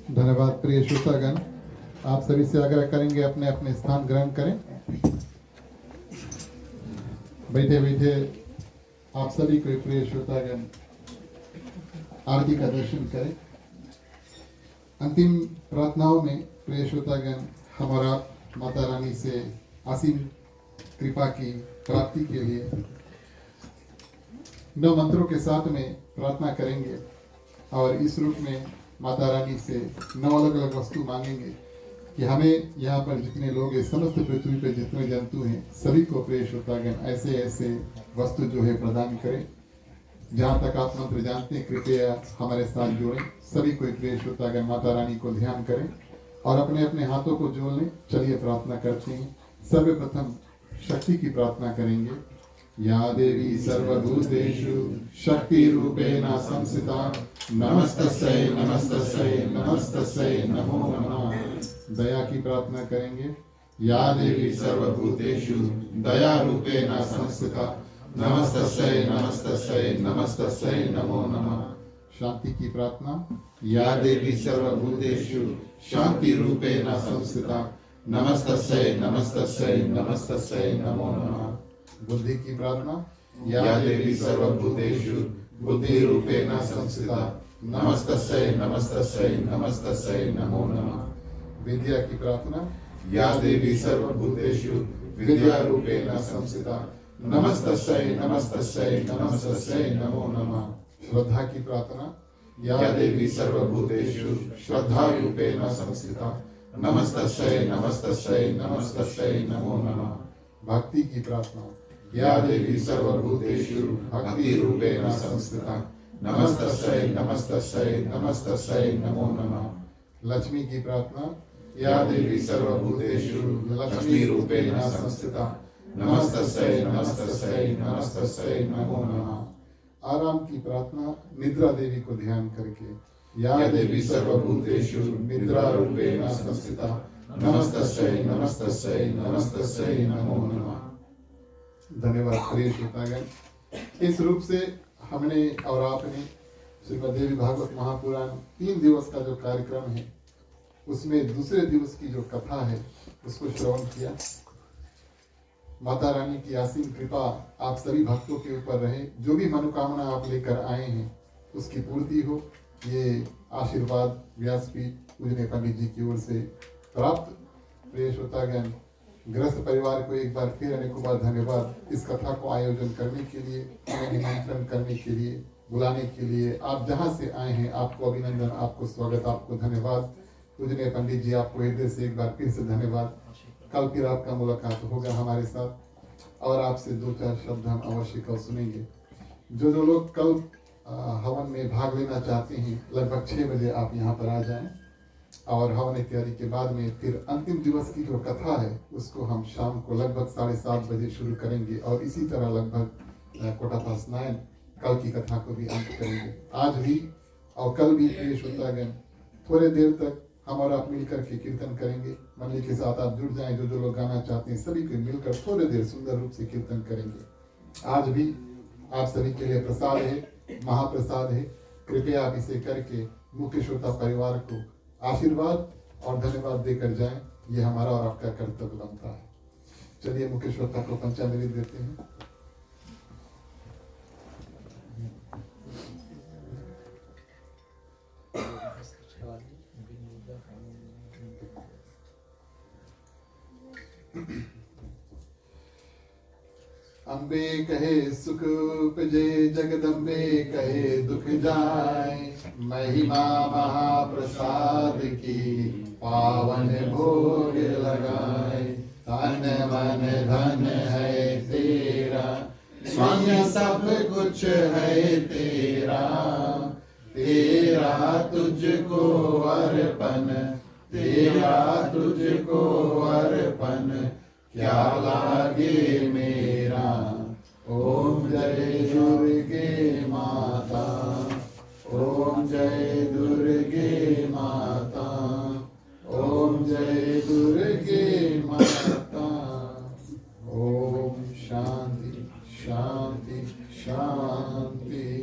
धन्यवाद प्रिय श्रोतागण, आप सभी से आग्रह करेंगे अपने अपने स्थान ग्रहण करें। बैठे बैठे आप सभी को प्रिय श्रोतागण आरती का दर्शन करें। अंतिम प्रार्थनाओं में प्रिय श्रोतागण हमारा माता रानी से असीम कृपा की प्राप्ति के लिए 9 मंत्रों के साथ में प्रार्थना करेंगे और इस रूप में माता रानी से 9 अलग अलग वस्तु मांगेंगे कि हमें यहाँ पर जितने लोग हैं, समस्त पृथ्वी पर जितने जंतु हैं, सभी को प्रिय श्रोतागण ऐसे ऐसे वस्तु जो है प्रदान करें। जहाँ तक आप मंत्र जानते हैं कृपया हमारे साथ जोड़ें। सभी को प्रिय श्रोतागण माता रानी को ध्यान करें और अपने अपने हाथों को जोड़ लें। चलिए प्रार्थना करते हैं। सर्वप्रथम शक्ति की प्रार्थना करेंगे। या देवी सर्वभूतेषु शक्ति रूपेण संस्थिता नमस्तस्यै नमस्तस्यै नमस्तस्यै नमो नमः। दया की प्रार्थना करेंगे। या देवी सर्वभूतेषु दया रूपेण संस्थिता नमस्तस्यै नमस्तस्यै नमस्तस्यै नमो नमः। शांति की प्रार्थना। या देवी सर्वभूतेषु शांति रूपेण संस्थिता नमस्तस्यै नमस्तस्यै नमस्तस्यै नमो नमः। बुद्धि की प्रार्थना। या देवी सर्वभूतेषु बुद्धि रूपेण संस्थिता नमस्तस्यै नमस्तस्यै नमस्तस्यै नमो नमः। विद्या की प्रार्थना। या देवी सर्वभूतेषु विद्या रूपेण संस्थिता नमस्तस्यै नमस्तस्यै नमस्तस्यै नमो नमः। श्रद्धा की प्रार्थना। या देवी सर्वभूतेषु श्रद्धा रूपेण संस्थिता नमस्तस्यै नमस्तस्यै नमस्तस्यै नमो नमः। भक्ति की प्रार्थना। या देवी सर्वभूतेषु भक्ति रूपेण संस्थिता नमस्तस्यै नमस्तस्यै नमस्तस्यै नमो नमः। लक्ष्मी की प्रार्थना। या देवी सर्वभूतेषु लक्ष्मी रूपेण संस्थिता नमस्तस्यै नमस्तस्यै नमस्तस्यै नमो नमः। आराम की प्रार्थना। निद्रा देवी को ध्यान करके। या देवी सर्वभूतेषु निद्रा रूपेण संस्थिता नमस्तस्यै नमस्तस्यै नमस्तस्यै नमो नमः। धन्यवाद प्रिय श्रोतागण। इस रूप से हमने और आपने श्रीमद् देवी भागवत महापुराण 3 दिवस का जो कार्यक्रम है उसमें दूसरे दिवस की जो कथा है उसको श्रवण किया। माता रानी की असीम कृपा आप सभी भक्तों के ऊपर रहे। जो भी मनोकामना आप लेकर आए हैं उसकी पूर्ति हो, ये आशीर्वाद व्यासपीठ पूजनीय पंडित जी की ओर से प्राप्त। प्रिय श्रोतागण, गृहस्थ परिवार को एक बार फिर अनेकों बार धन्यवाद इस कथा को आयोजन करने के लिए, हमें निमंत्रण करने के लिए, बुलाने के लिए। आप जहाँ से आए हैं आपको अभिनंदन, आपको स्वागत, आपको धन्यवाद। पूजनीय पंडित जी आपको हृदय से एक बार फिर से धन्यवाद। कल फिर आपका मुलाकात होगा हमारे साथ और आपसे 2-4 शब्द हम अवश्य कल सुनेंगे। जो लोग कल हवन में भाग लेना चाहते हैं लगभग 6 बजे आप यहाँ पर आ जाएं और हवन इत्यादि के बाद में फिर अंतिम दिवस की जो कथा है उसको हम शाम को लगभग 7:30 बजे शुरू करेंगे और इसी तरह लगभग 9:15 कल की कथा को भी अंत करेंगे। आज भी और कल भी प्रिय श्रोतागण थोड़े देर तक हम और आप मिलकर के कीर्तन करेंगे। मंडली के साथ आप जुड़ जाएं। जो लोग गाना चाहते हैं सभी को मिलकर थोड़े देर सुंदर रूप से कीर्तन करेंगे। आज भी आप सभी के लिए प्रसाद है, महाप्रसाद है। कृपया आप इसे करके मुख्य श्रोता परिवार को आशीर्वाद और धन्यवाद देकर जाएं। ये हमारा और आपका कर्तव्य बनता है। चलिए मुख्य श्रोता को पंचामृत देते हैं। अम्बे कहे सुख उपजे, जगदम्बे कहे दुख जाए। महिमा महाप्रसाद की पावन भोग लगाए। तन मन धन है तेरा, स्वामी सब कुछ है तेरा। तेरा तुझको अर्पण, तेरा तुझको अर्पण, क्या लागे मेरा। ओम जय दुर्गे माता, ओम जय दुर्गे माता, ओम जय दुर्गे माता। ओम शांति शांति शांति।